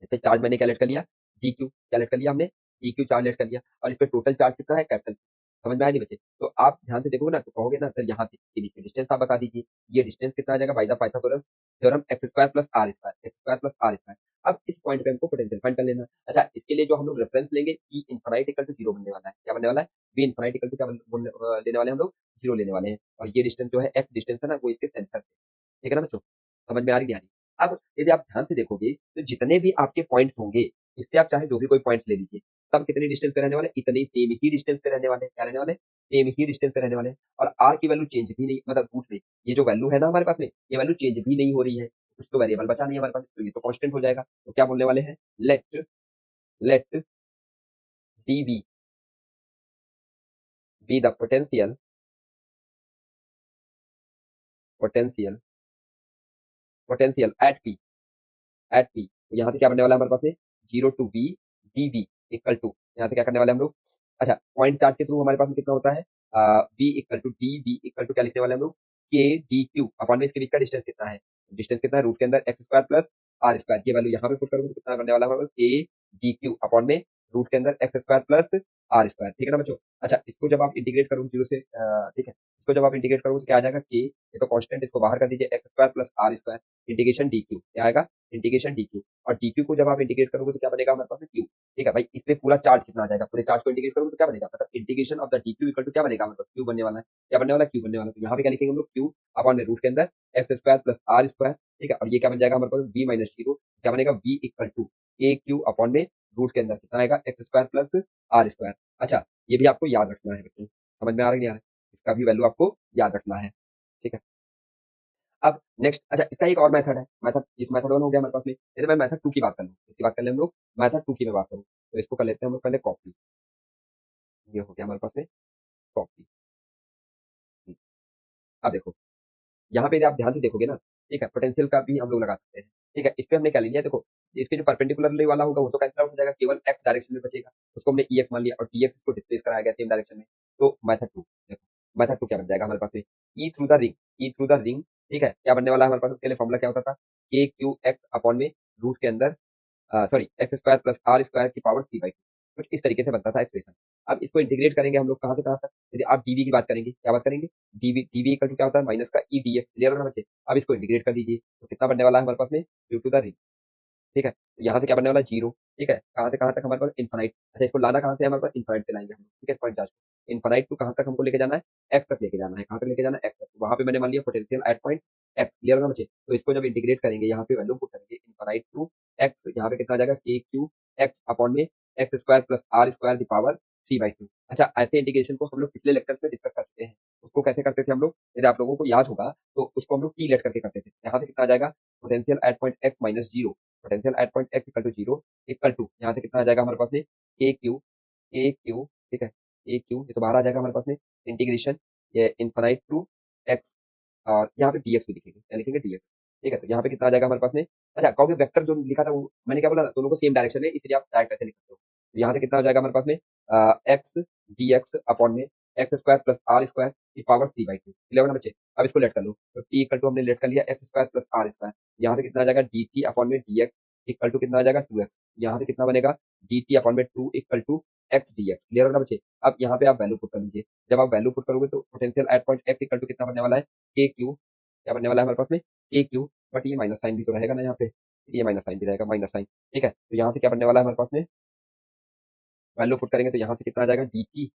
S1: इसपे चार्ज मैंने क्या लेट कर लिया, डी क्यू क्या लेट कर लिया हमने, डी क्यू चार्ज लेट कर लिया, और इस पे टोटल चार्ज कितना है, कैपिटल। समझ में आया नहीं बच्चे, तो आप ध्यान से देखोगे ना तो कहोगे ना सर यहाँ से ये बीच में डिस्टेंस आप बता दीजिए, ये डिस्टेंस कितना आ जाएगा, by the Pythagoras theorem X square plus R square, X square plus R square. अब इस पॉइंट पे हमको पोटेंशियल फाइंड कर लेना है। अच्छा, इसके लिए जो हम लोग रेफरेंस लेंगे, ई इनफाइनाइट इक्वल टू जीरो बनने वाला है, क्या बनने वाला है, बी इनफाइनाइट इक्वल टू क्या लेने वाले हैं हम लोग, जीरो लेने वाले हैं, और ये डिस्टेंस जो है एक्स डिस्टेंस है ना वो इसके सेंटर से, ठीक है ना बच्चों, समझ में आ रही है। अब यदि आप ध्यान से देखोगे तो जितने भी आपके पॉइंट्स होंगे, इससे आप चाहे जो भी कोई पॉइंट्स ले लीजिए, सब कितने डिस्टेंस पे रहने वाले, इतने सेम ही डिस्टेंस पे रहने वाले, क्या रहने वाले, सेम ही डिस्टेंस पे रहने वाले हैं। और आर की वैल्यू चेंज भी नहीं, मतलब रूट में ये जो वैल्यू है ना हमारे पास में, ये वैल्यू चेंज भी नहीं हो रही है, कुछ तो वेरिएबल बचा नहीं है हमारे पास, तो ये तो कांस्टेंट हो जाएगा। तो क्या बोलने वाले हैं, let let D B the potential potential at P, तो यहाँ से क्या बनने वाला है हमारे पास में, zero to B D B equal to, यहाँ से क्या करने वाले हम लोग, अच्छा पॉइंट चार्ज के थ्रू हमारे पास में कितना होता है, B equal to D B equal to क्या लिखने वाले हम लोग, के डी क्यू अपॉन में इसके बीच का डिस्टेंस कितना है, डिस्टेंस कितना है, रूट के अंदर X square plus R square, ये वैल्यू यहाँ पे पुट करोगे तो कितना बनने वाला है, के डी क्यू अपॉन में रूट के अंदर X square plus R square, ठीक है ना बच्चों। अच्छा, इसको जब आप इंटीग्रेट करोगे जीरो से, ठीक है, इसको जब आप इंटीग्रेट करोगे तो क्या आ जाएगा के, ये तो कांस्टेंट, इसको बाहर कर दीजिए, X square plus R square integration D Q, क्या आएगा, इंटीग्रेशन डी क्यू। और डी क्यू को जब आप इंटीग्रेट करोगे तो क्या बनेगा हमारे पास में क्यू, ठीक है भाई। इसमें पूरा चार्ज कितना आ जाएगा, पूरे चार्ज को इंटीग्रेट करोगे तो क्या बनेगा, मतलब integration of the D Q equal to क्या बनेगा हमारे पास, क्यू बनने वाला है, क्या बनने वाला है, क्यू बनने वाला है। तो यहाँ पे क्या लिखेंगे हम लोग, क्यू अपॉन में रूट के अंदर X square plus R square, ठीक है। और ये क्या बन जाएगा हमारे पास, बी माइनस जीरो, क्या बनेगा, V equal to A Q upon में रूट के अंदर कितना आएगा, X square plus R square. अच्छा, ये भी आपको याद रखना है बच्चों, समझ में आ रहा है नहीं आ रहा है, इसका भी वैल्यू आपको याद रखना है, ठीक है। अब नेक्स्ट, अच्छा इसका एक और मेथड है, मेथड, एक मेथड वन हो गया हमारे पास में। जैसे मैं मेथड टू की बात कर लूँ, इसकी बात कर ले हम लोग, मेथड टू की मैं बात करूँ तो इसको कर लेते हैं हम लोग पहले कॉपी, ये हो गया हमारे पास में कॉपी। अब देखो, यहाँ पे आप ध्यान से देखोगे ना, ठीक है, पोटेंशियल का भी हम लोग लगा सकते हैं, ठीक है। इस पे हमने क्या ले लिया, देखो इसके जो परपेंडिकुलरली वाला होगा वो तो कैंसिल आउट हो जाएगा, केवल एक्स डायरेक्शन में बचेगा, उसको हमने ई एक्स मान लिया और टी एक्स को डिस्प्लेस कराया गया सेम डायरेक्शन में। तो मेथड टू देखो, मेथड टू क्या बन जाएगा हमारे पास में, E through the ring, E through the ring, ठीक है। क्या बनने वाला है हमारे पास, उसके लिए फॉर्मूला क्या होता था, के क्यू एक्स अपॉन में रूट के अंदर sorry X square plus R square की पावर थ्री बाई टू, कुछ इस तरीके से बनता था एक्सप्रेशन। अब इसको इंटीग्रेट करेंगे हम लोग कहाँ से कहाँ तक, यदि आप डीवी की बात करेंगे, क्या बात करेंगे, डीवी, डीवी इक्वल टू क्या होता है, माइनस का ई डी एक्स, क्लियर होना बच्चे। अब इसको इंटीग्रेट कर दीजिए तो कितना बनने वाला है हमारे पास में, ड्यू टू द रिंग, ठीक है। तो यहाँ से क्या बनने वाला है, जीरो, ठीक है, कहाँ से कहाँ तक हमारे पास इन्फाइनाइट। अच्छा, इसको लाना कहाँ से है हमारे पास, इन्फाइनाइट से लाएंगे हम लोग, ठीक है, पॉइंट चार्ज इन्फाइनाइट टू कहाँ तक हमको लेके जाना है, एक्स तक लेके जाना है, कहाँ तक लेके जाना है, एक्स तक। वहां पे मैंने मान लिया potential at point X, clear होगा बच्चे। तो इसको जब इंटीग्रेट करेंगे यहाँ पे वैल्यू पुट करेंगे, इन्फाइनाइट टू एक्स, यहाँ पे कितना आ जाएगा, के क्यू एक्स अपॉन में X square plus R square the power three by two. अच्छा, ऐसे इंटीग्रेशन को हम लोग पिछले लेक्चर्स में डिस्कस कर चुके हैं। उसको कैसे करते थे हम लोग, यदि आप लोगों को याद होगा तो उसको हम लोग टी लेट करके करते थे। यहाँ से कितना आ जाएगा, potential at point X minus zero, potential at point X equal to zero, equal to यहाँ से कितना आ जाएगा हमारे पास में, के क्यू, ठीक है, ए क्यू, ये तो बाहर आ जाएगा हमारे पास में, इंटीग्रेशन ये इन्फाइनाइट टू एक्स, और यहाँ पे डीएक्स भी लिखेंगे, क्या लिखेंगे, डीएक्स, ठीक है। तो यहाँ पे कितना आ जाएगा हमारे पास में, अच्छा कहोगे वेक्टर जो लिखा था वो मैंने क्या बोला ना, दोनों को सेम डायरेक्शन है इसलिए आप डायरेक्ट ऐसे लिख सकते हो। तो यहाँ से कितना हो जाएगा हमारे पास में, एक्स डी एक्स अपॉन में X square plus R square की power three by two, clear ना बच्चे। अब इसको लेट कर लो, तो टी इक्वल टू हमने लेट कर लिया X square plus R square, यहाँ से कितना आ जाएगा, डी टी अपॉन में डी एक्स इक्वल टू कितना आ जाएगा, टू एक्स। यहाँ से कितना बनेगा, डी टी अपॉन में two equal to x D X, clear होगा बच्चे। अब यहाँ पे आप वैल्यू पुट कर लीजिए, जब आप वैल्यू पुट करोगे तो potential at point X equal to कितना बनने वाला है, के क्यू, क्या बनने वाला है हमारे पास में, के क्यू, बट ये माइनस साइन भी तो रहेगा ना यहाँ पे, ये माइनस साइन भी रहेगा, माइनस साइन, ठीक है। तो यहाँ से क्या बनने वाला है हमारे पास में, वैल्यू पुट करेंगे तो यहाँ से कितना आ जाएगा, D T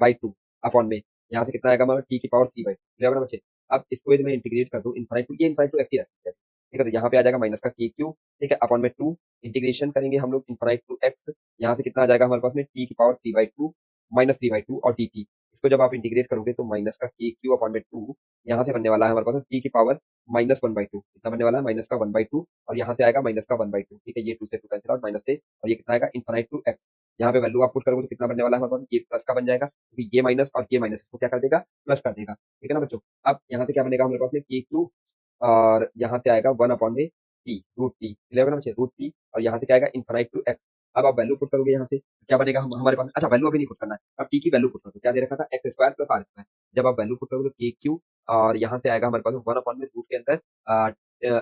S1: by two upon में यहाँ से कितना आएगा हमारा, टी की power three by two, clear होगा बच्चे। अब इसको यदि मैं इंटीग्रेट कर दूँ इनफाइनाइट टू, ये इनफाइनाइट टू एक्स ही रहती है, ठीक है। तो यहाँ पे आ जाएगा माइनस का के क्यू, ठीक है, अपॉन में टू, इंटीग्रेशन करेंगे हम लोग इनफाइनाइट टू एक्स, यहाँ से कितना आ जाएगा हमारे पास में, टी की power three by to minus three by to और डी टी। इसको जब आप इंटीग्रेट करोगे तो माइनस का के क्यू अपॉन में टू, यहाँ से बनने वाला है हमारे पास टी की power minus one by to, कितना बनने वाला है, माइनस का वन बाई टू, और यहाँ से आएगा माइनस का वन बाई टू, ठीक है। ये टू से टू कैंसिल आउट, माइनस से, और ये कितना आएगा, इनफाइनाइट टू एक्स। यहाँ पे वैल्यू आप पुट करोगे तो कितना बनने वाला है हमारे पास, ये प्लस का बन जाएगा, क्योंकि ये माइनस और ये माइनस इसको क्या कर देगा, प्लस कर देगा, ठीक है ना बच्चों। अब यहाँ से क्या बनेगा हमारे पास में, के क्यू, और यहाँ से आएगा वन अपॉन में टी, रूट टी, क्लियर ना बच्चे, रूट टी, और यहाँ से क्या आएगा, इनफाइनाइट टू एक्स। अब आप वैल्यू पुट करोगे यहाँ से क्या बनेगा, हमारे पास, अच्छा वैल्यू अभी नहीं पुट करना है, अब टी की वैल्यू पुट करोगे, क्या दे रखा था, X square plus R square. जब आप वैल्यू पुट करोगे तो के क्यू, और यहाँ से आएगा हमारे पास वन अपॉन में रूट के अंदर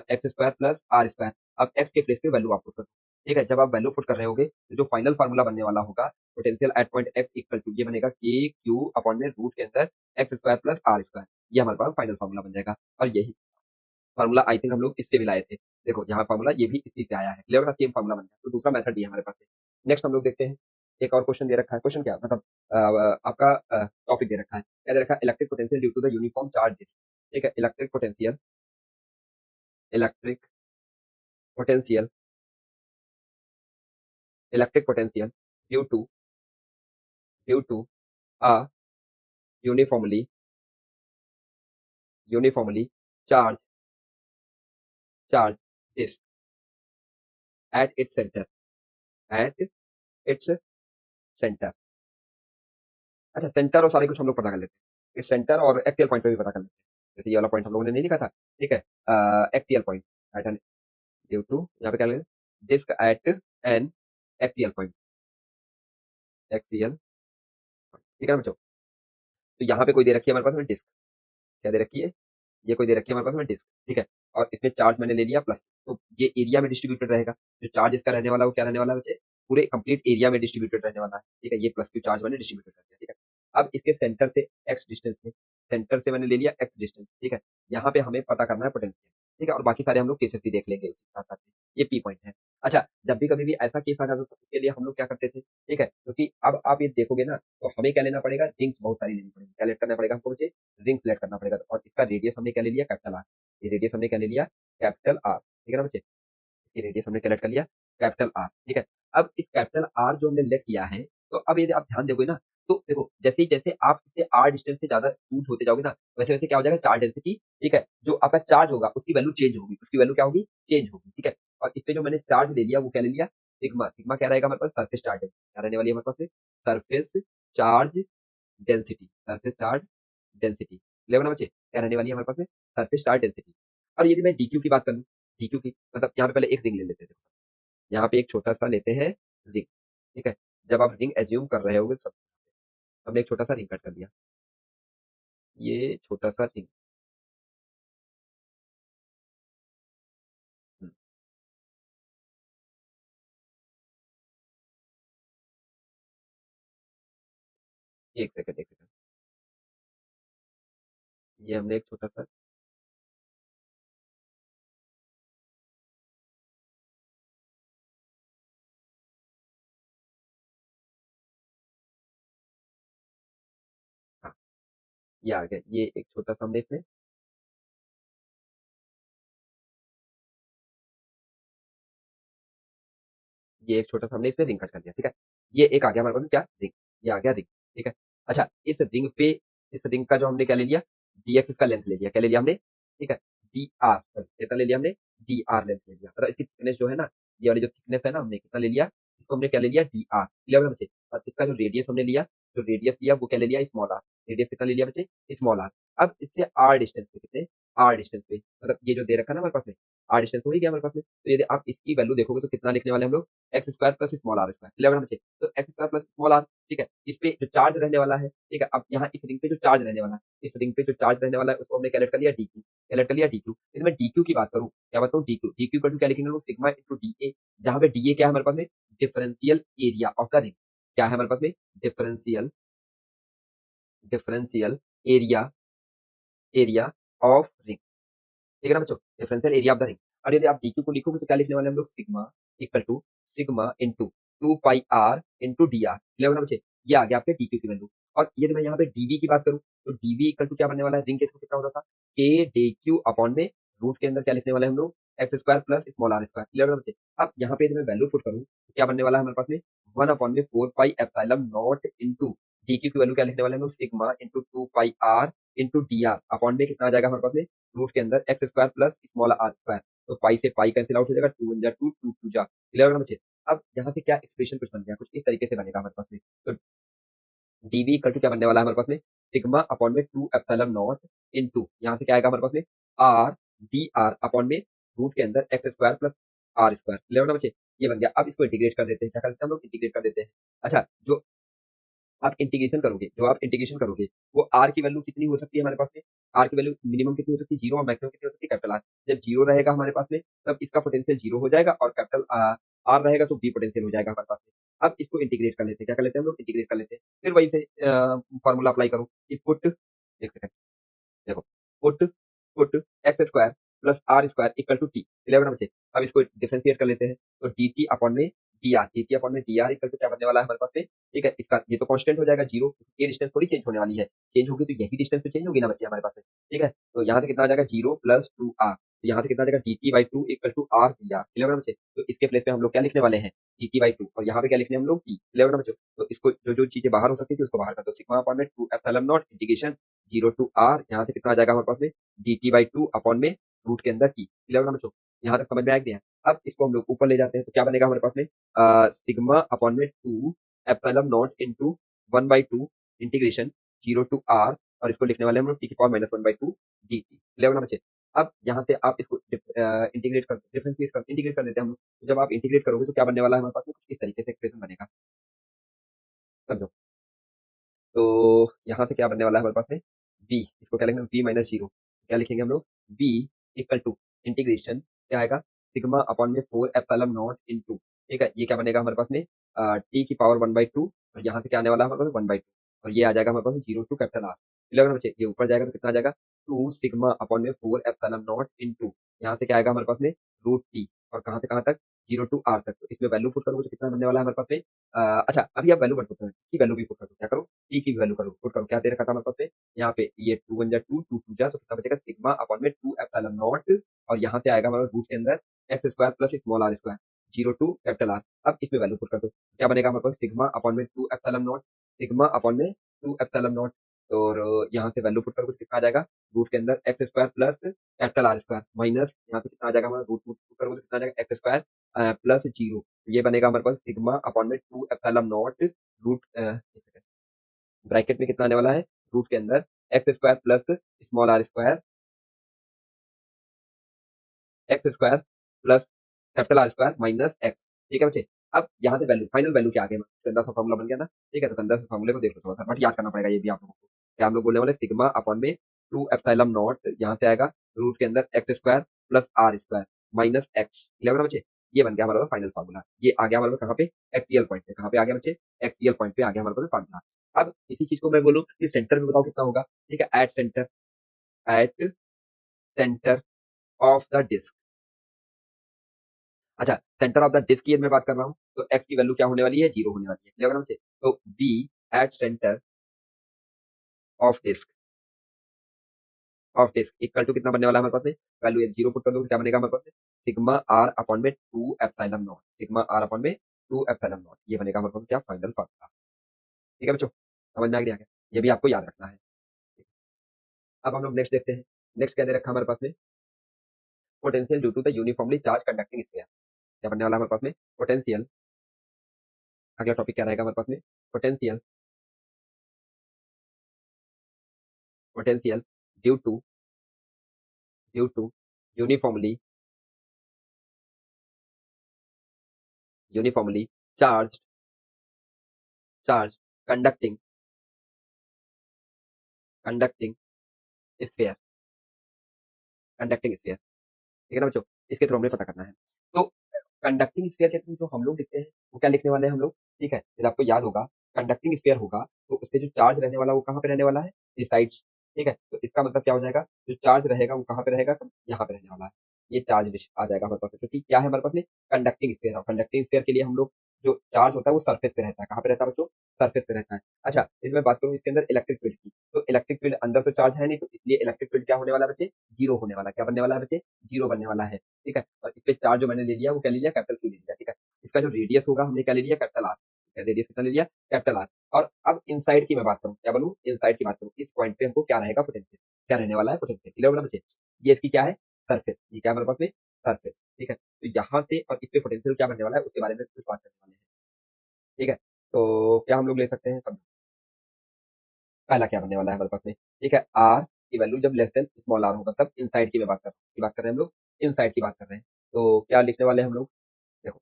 S1: X square plus R square. अब एक्स के प्लेस पे वैल्यू आप पुट करो, ठीक है। जब आप वैल्यू पुट कर रहे होगे तो जो फाइनल फार्मूला बनने वाला होगा, potential at point X equal to, ये बनेगा के क्यू अपॉन में रूट के अंदर X square plus R square, ये हमारे पास फाइनल फार्मूला बन जाएगा। और यही फार्मूला आई थिंक हम लोग इससे भी लाए थे, देखो यहाँ फार्मूला ये भी इसी से आया है, क्लियर, सेम फार्मूला बन गया। तो दूसरा मेथड भी है हमारे पास। नेक्स्ट हम लोग देखते हैं, एक और क्वेश्चन दे रखा है, क्वेश्चन क्या मतलब आपका टॉपिक दे रखा है, क्या दे रखा है, electric potential due to the uniform charge disc, ठीक है। Electric potential, electric potential, electric potential due to a uniformly, uniformly charge, charge disc at its center, at its center. अच्छा, सेंटर और सारे कुछ हम लोग पता कर लेते हैं, इस सेंटर और एक्सियल पॉइंट पे भी पता कर लेते हैं। जैसे ये वाला पॉइंट हम लोगों ने नहीं लिखा था, ठीक है, axial point at N, due to, यहाँ पे क्या लेंगे, disc at N axial point, axial, ठीक है ना बच्चों। तो यहाँ पे कोई दे रखी है हमारे पास में डिस्क, क्या दे रखी है, ये कोई दे रखी है हमारे पास में डिस्क, ठीक है। और इसमें चार्ज मैंने ले लिया प्लस, तो ये एरिया में डिस्ट्रीब्यूटेड रहेगा, जो चार्ज इसका रहने वाला है वो क्या रहने वाला है बच्चे, पूरे कंप्लीट एरिया में डिस्ट्रीब्यूटेड रहने वाला है, ठीक है, ये प्लस क्यू चार्ज मैंने डिस्ट्रीब्यूटेड कर दिया, ठीक है। अब इसके सेंटर से एक्स डिस्टेंस में, सेंटर से मैंने ले लिया एक्स डिस्टेंस, ठीक है, यहाँ पे हमें पता करना है पोटेंशियल, ठीक है, और बाकी सारे हम लोग केसेस भी देख लेंगे साथ साथ में, ये पी पॉइंट है। अच्छा, जब भी कभी भी ऐसा केस आ जाता था उसके लिए हम लोग क्या करते थे, ठीक है, क्योंकि अब आप ये देखोगे ना तो हमें क्या लेना पड़ेगा, रिंग्स बहुत सारी लेनी पड़ेगी, क्या लेट करना पड़ेगा हमको मुझे, रिंग सेलेक्ट करना पड़ेगा, और इसका रेडियस हमने क्या ले लिया, कैपिटल आर, ये रेडियस हमने क्या ले लिया, कैपिटल आर, ठीक है ना बच्चे, ये रेडियस हमने कलेक्ट कर लिया कैपिटल आर, ठीक है। अब इस कैपिटल आर जो हमने लेट किया है, तो अब यदि आप ध्यान दोगे ना, तो देखो जैसे ही जैसे आप इसे आर डिस्टेंस से ज्यादा दूर होते जाओगे ना, वैसे वैसे क्या हो जाएगा, चार्ज डेंसिटी, ठीक है, जो आपका चार्ज होगा उसकी वैल्यू चेंज होगी, उसकी वैल्यू क्या होगी, चेंज होगी, ठीक है। और इस पे जो मैंने चार्ज ले लिया वो क्या ले लिया, सिग्मा, सिग्मा क्या रहेगा हमारे पास, सरफेस चार्ज क्या रहने वाली है हमारे पास, surface charge density, surface charge density, clear ना बच्चे, क्या रहने वाली है हमारे पास में, सरफेस चार्ज डेंसिटी। अब यदि मैं डीक्यू की बात करूं, डीक्यू की मतलब यहाँ पे पहले एक रिंग ले लेते हैं, यहाँ पे एक छोटा सा लेते हैं रिंग, ठीक है, जब आप रिंग एज्यूम कर रहे होगे सब, हमने एक छोटा सा रिंग कट कर दिया, ये छोटा सा रिंग, एक सेकंड एक सेकंड, ये हमने एक छोटा सा, हाँ, ये आ गया, ये एक छोटा सा हमने इसमें, ये एक छोटा सा हमने इसमें रिंग कट कर दिया, ठीक है, ये एक आ गया हमारे पास में क्या, रिंग, ये आ गया रिंग, ठीक है। अच्छा, इस रिंग पे, इस रिंग का जो हमने क्या ले लिया, dx इसका लेंथ ले लिया, क्या ले लिया हमने, ठीक है, डी आर, कितना ले लिया हमने, डी आर लेंथ ले लिया, मतलब इसकी थिकनेस जो है ना, ये वाली जो थिकनेस है ना, हमने कितना ले लिया, इसको हमने क्या ले लिया, डी आर, क्लियर है बच्चे। और इसका जो रेडियस हमने लिया, जो रेडियस लिया वो क्या ले लिया, स्मॉल आर, रेडियस कितना ले लिया बच्चे, स्मॉल आर। अब इससे आर डिस्टेंस पे कितने, आर डिस्टेंस पे, मतलब ये जो दे रखा है ना हमारे पास में, आर डिस्टेंस हो ही गया हमारे पास में, तो यदि आप इसकी वैल्यू देखोगे तो कितना लिखने वाले हम लोग, X square plus small R square, clear है बच्चे, तो X square plus small R, ठीक है, इस पे जो चार्ज रहने वाला है, ठीक है, अब यहाँ इस रिंग पे जो चार्ज रहने वाला है, इस रिंग पे जो चार्ज रहने वाला है उसको हमने कैलकुलेट कर लिया डी क्यू, कैलकुलेट कर लिया डी क्यू। यदि मैं डी क्यू की बात करूँ, क्या बात करूँ, D Q, D Q equal to क्या लिखेंगे लोग, सिग्मा इंटू डी ए, जहाँ पे डी ए क्या है हमारे पास में, differential area of the ring, क्या है हमारे पास में, differential, differential area, area of ring, ठीक है ना बच्चों, differential area of the ring. और यदि आप डीक्यू को लिखोगे तो क्या लिखने वाले हम लोग, sigma equal to sigma into two pi R into D R, clear ना बच्चे, ये आ गया आपके डीक्यू की वैल्यू। और यदि मैं यहाँ पे डीवी की बात करूँ, तो डीवी इक्वल टू क्या बनने वाला है, रिंग केस में कितना होता था, के डी क्यू अपॉन में रूट के अंदर क्या लिखने वाले हम लोग, X square plus small R square, clear ना बच्चे। अब यहाँ पे यदि मैं वैल्यू पुट करूँ तो क्या बनने वाला है हमारे पास में, वन अपॉन में four pi epsilon not into D Q की वैल्यू क्या लिखने वाले हम लोग, sigma into two pi R into D R upon में कितना आ जाएगा हमारे पास में, रूट के अंदर X square plus small R square, तो पाई से पाई कैंसिल आउट हो जाएगा, टू वन जा टू, टू टू जा, क्लियर होगा बच्चे। अब यहाँ से क्या एक्सप्रेशन कुछ बन गया, कुछ इस तरीके से बनेगा हमारे पास में, तो डीवी इक्वल टू क्या बनने वाला है हमारे पास में, सिग्मा अपॉन में टू एप्सिलॉन नॉट इनटू यहाँ से क्या आएगा हमारे पास में, आर डी आर अपॉन में रूट के अंदर X square plus R square, clear होगा बच्चे, ये बन गया। अब इसको इंटीग्रेट कर देते हैं, क्या करते हैं हम लोग, इंटीग्रेट कर देते हैं। अच्छा, जो आप इंटीग्रेशन करोगे, जो आप इंटीग्रेशन करोगे, वो आर की वैल्यू कितनी हो सकती है हमारे पास में, आर की वैल्यू मिनिमम कितनी हो सकती है, जीरो, और मैक्सिमम कितनी हो सकती है, कैपिटल आर। जब जीरो रहेगा हमारे पास में तब इसका पोटेंशियल जीरो हो जाएगा, और कैपिटल आर रहेगा तो बी पोटेंशियल हो जाएगा हमारे पास में। अब इसको इंटीग्रेट कर लेते हैं, क्या कर लेते हैं हम लोग, इंटीग्रेट कर लेते हैं, फिर वही से फॉर्मूला अप्लाई करो कि पुट, एक सेकंड, देखो, put put X square plus R square equal to T, 11 बचे। अब इसको डिफरेंशिएट कर लेते हैं, तो डी टी अपॉन में D R, D T upon में डी आर इक्वल टू क्या बनने वाला है हमारे पास में, ठीक है, इसका ये तो कांस्टेंट हो जाएगा जीरो, ये डिस्टेंस थोड़ी चेंज होने वाली है, चेंज होगी तो यही डिस्टेंस तो चेंज होगी ना बच्चे हमारे पास में, ठीक है, तो यहाँ से कितना आ जाएगा, जीरो प्लस टू आर, तो यहाँ से कितना आ जाएगा, D T by two equal to R D R, 11 बचे। तो इसके प्लेस पे हम लोग क्या लिखने वाले हैं, डी टी बाई टू, और यहाँ पे क्या लिखने हम लोग टी, 11 बचे। तो इसको जो जो चीजें बाहर हो सकती थी उसको बाहर कर दो, सिग्मा अपॉन में two epsilon not integration zero to R, यहाँ से कितना आ जाएगा हमारे पास में, D T by two upon में रूट के अंदर टी, 11 बच्चों, यहाँ तक समझ में आ गया। अब इसको हम लोग ऊपर ले जाते हैं तो क्या बनेगा हमारे पास में, सिग्मा अपॉन में two epsilon not into one by two integration zero to R, और इसको लिखने वाले हम लोग टी की power minus one by two D T, 11 बच्चे। अब यहाँ से आप इसको इंटीग्रेट कर, डिफरेंशिएट कर, इंटीग्रेट कर देते हैं हम लोग, तो जब आप इंटीग्रेट करोगे तो क्या बनने वाला है हमारे पास में, कुछ इस तरीके से एक्सप्रेशन बनेगा, समझो। तो यहाँ से क्या बनने वाला है हमारे पास में, v, इसको क्या लिखेंगे, v माइनस जीरो, क्या लिखेंगे हम लोग, v इक्वल टू इंटीग्रेशन क्या आएगा, सिग्मा अपॉन में फोर एप्सिलॉन नॉट इनटू ठीक है, ये क्या बनेगा हमारे पास में टी की पावर 1/2 और यहाँ से क्या आने वाला है हमारे पास 1/2 और ये आ जाएगा हमारे पास 0 टू कैपिटल आर। क्लियर है बच्चे? ये ऊपर जाएगा तो कितना आ जाएगा 2 सिग्मा अपॉन में 4 एप्सिलॉन नॉट इनटू यहाँ से क्या आएगा हमारे पास में रूट टी और कहाँ से कहाँ तक 0 टू आर तक। तो इसमें वैल्यू पुट करोगे तो कितना बनने वाला है हमारे पास में अच्छा अभी आप वैल्यू मत पुट करो, की वैल्यू भी पुट करो, क्या करो टी की वैल्यू करो पुट करो। क्या दे रखा था हमारे पास में यहाँ पे ये 2 1 जा 2 2 2 जा तो कितना बचेगा सिग्मा अपॉन में 2 एप्सिलॉन नॉट और यहाँ से आएगा हमारा रूट के अंदर X square plus small R square 0 to capital R. अब इसमें वैल्यू पुट कर दो क्या बनेगा हमारे पास सिग्मा अपॉन में 2 एप्सिलॉन नॉट सिग्मा अपॉन में 2 एप्सिलॉन नॉट और यहाँ से वैल्यू पुट करोगे तो कितना आ जाएगा रूट के अंदर X square plus capital R square minus यहाँ से कितना आ जाएगा हमारा रूट पुट करोगे तो कितना आ जाएगा एक्स स्क्वायर प्लस 0 ये बनेगा हमारे पास सिग्मा अपॉन में 2 एप्सिलॉन नॉट रूट ब्रैकेट में कितना आने वाला है रूट के अंदर X square plus small R square X square plus capital R square minus X. ठीक है बच्चे? अब यहाँ से वैल्यू फाइनल वैल्यू क्या आ गया गंदा सा फॉर्मूला बन गया ना। ठीक है तो गंदा सा फॉर्मूले को देख लो थोड़ा सा बट याद करना पड़ेगा ये भी आप लोगों को क्या हम लोग बोलने वाले सिग्मा अपॉन में 2 एप्सिलॉन नॉट यहाँ से आएगा रूट के अंदर X square plus R square minus X. Clear है बच्चे? ये बन गया हमारा फाइनल फार्मूला। ये आ गया हमारे पास कहाँ पे एक्सीएल पॉइंट पे। कहाँ पे आ गया बच्चे? एक्सीएल पॉइंट पे आ गया हमारे पास फार्मूला। अब इसी चीज को मैं बोलूँ कि सेंटर में बताओ कितना होगा। ठीक है at centre of the disc. अच्छा सेंटर ऑफ द डिस्क की मैं बात कर रहा हूँ तो एक्स की वैल्यू क्या होने वाली है 0 होने वाली है। क्लियर है मुझे? तो V at centre of disc equal to कितना बनने वाला है हमारे पास में वैल्यू 0 पुट कर दो तो क्या बनेगा हमारे पास में सिग्मा आर अपॉन में 2 epsilon not sigma R upon में 2 एप्सिलॉन नॉट ये बनेगा हमारे पास में क्या फाइनल फार्मूला। ठीक है बच्चों? समझ में आ गया? ये भी आपको याद रखना है। अब हम लोग नेक्स्ट देखते हैं। नेक्स्ट क्या दे रखा है हमारे पास में potential due to the uniformly charge conducting sphere. क्या बनने वाला है हमारे पास में पोटेंशियल। अगला टॉपिक क्या रहेगा हमारे पास में potential potential due to uniformly uniformly charge charge conducting conducting sphere conducting sphere. ठीक है ना बच्चों? इसके थ्रू हमें पता करना है। तो कंडक्टिंग स्फीयर के थ्रू जो हम लोग लिखते हैं वो क्या लिखने वाले हैं हम लोग। ठीक है यदि आपको याद होगा कंडक्टिंग स्फीयर होगा तो उसपे जो चार्ज रहने वाला वो कहाँ पे रहने वाला है इस साइड। ठीक है तो इसका मतलब क्या हो जाएगा जो चार्ज रहेगा वो कहाँ पे रहेगा तो यहाँ पे रहने वाला है। ये चार्ज आ जाएगा हमारे पास में, क्योंकि क्या है हमारे पास में कंडक्टिंग स्फीयर और कंडक्टिंग स्फीयर के लिए हम लोग जो चार्ज होता है वो सरफेस पे रहता है। कहाँ पे रहता है बच्चों? सरफेस पे रहता है। अच्छा यदि मैं बात करूँ इसके अंदर इलेक्ट्रिक फील्ड की तो इलेक्ट्रिक फील्ड अंदर तो चार्ज है नहीं तो इसलिए इलेक्ट्रिक फील्ड क्या होने वाला है बच्चे 0 होने वाला है। क्या बनने वाला है बच्चे? 0 बनने वाला है। ठीक है और इस पे चार्ज जो मैंने ले लिया वो क्या ले लिया कैपिटल क्यू ले लिया। ठीक है इसका जो रेडियस होगा हमने क्या ले लिया कैपिटल आर। रेडियस कितना ले लिया कैपिटल आर। और अब इनसाइड की मैं बात करूँ क्या बोलूँ इनसाइड की बात करूँ इस पॉइंट पे हमको क्या रहेगा पोटेंशियल क्या रहने वाला है पोटेंशियल। क्लियर होगा बच्चे? ये इसकी क्या है सरफेस ये क्या है हमारे पास में सरफेस। ठीक है तो यहाँ से और इस पे पोटेंशियल क्या बनने वाला है उसके बारे में कुछ बात करने वाले हैं। ठीक है तो क्या हम लोग ले सकते हैं पहला क्या बनने वाला है हमारे पास में। ठीक है आर की वैल्यू जब लेस देन स्मॉल आर होगा तब इनसाइड की मैं बात कर रहा हूँ की बात कर रहे हैं हम लोग इनसाइड की बात कर रहे हैं। तो क्या लिखने वाले हैं हम लोग देखो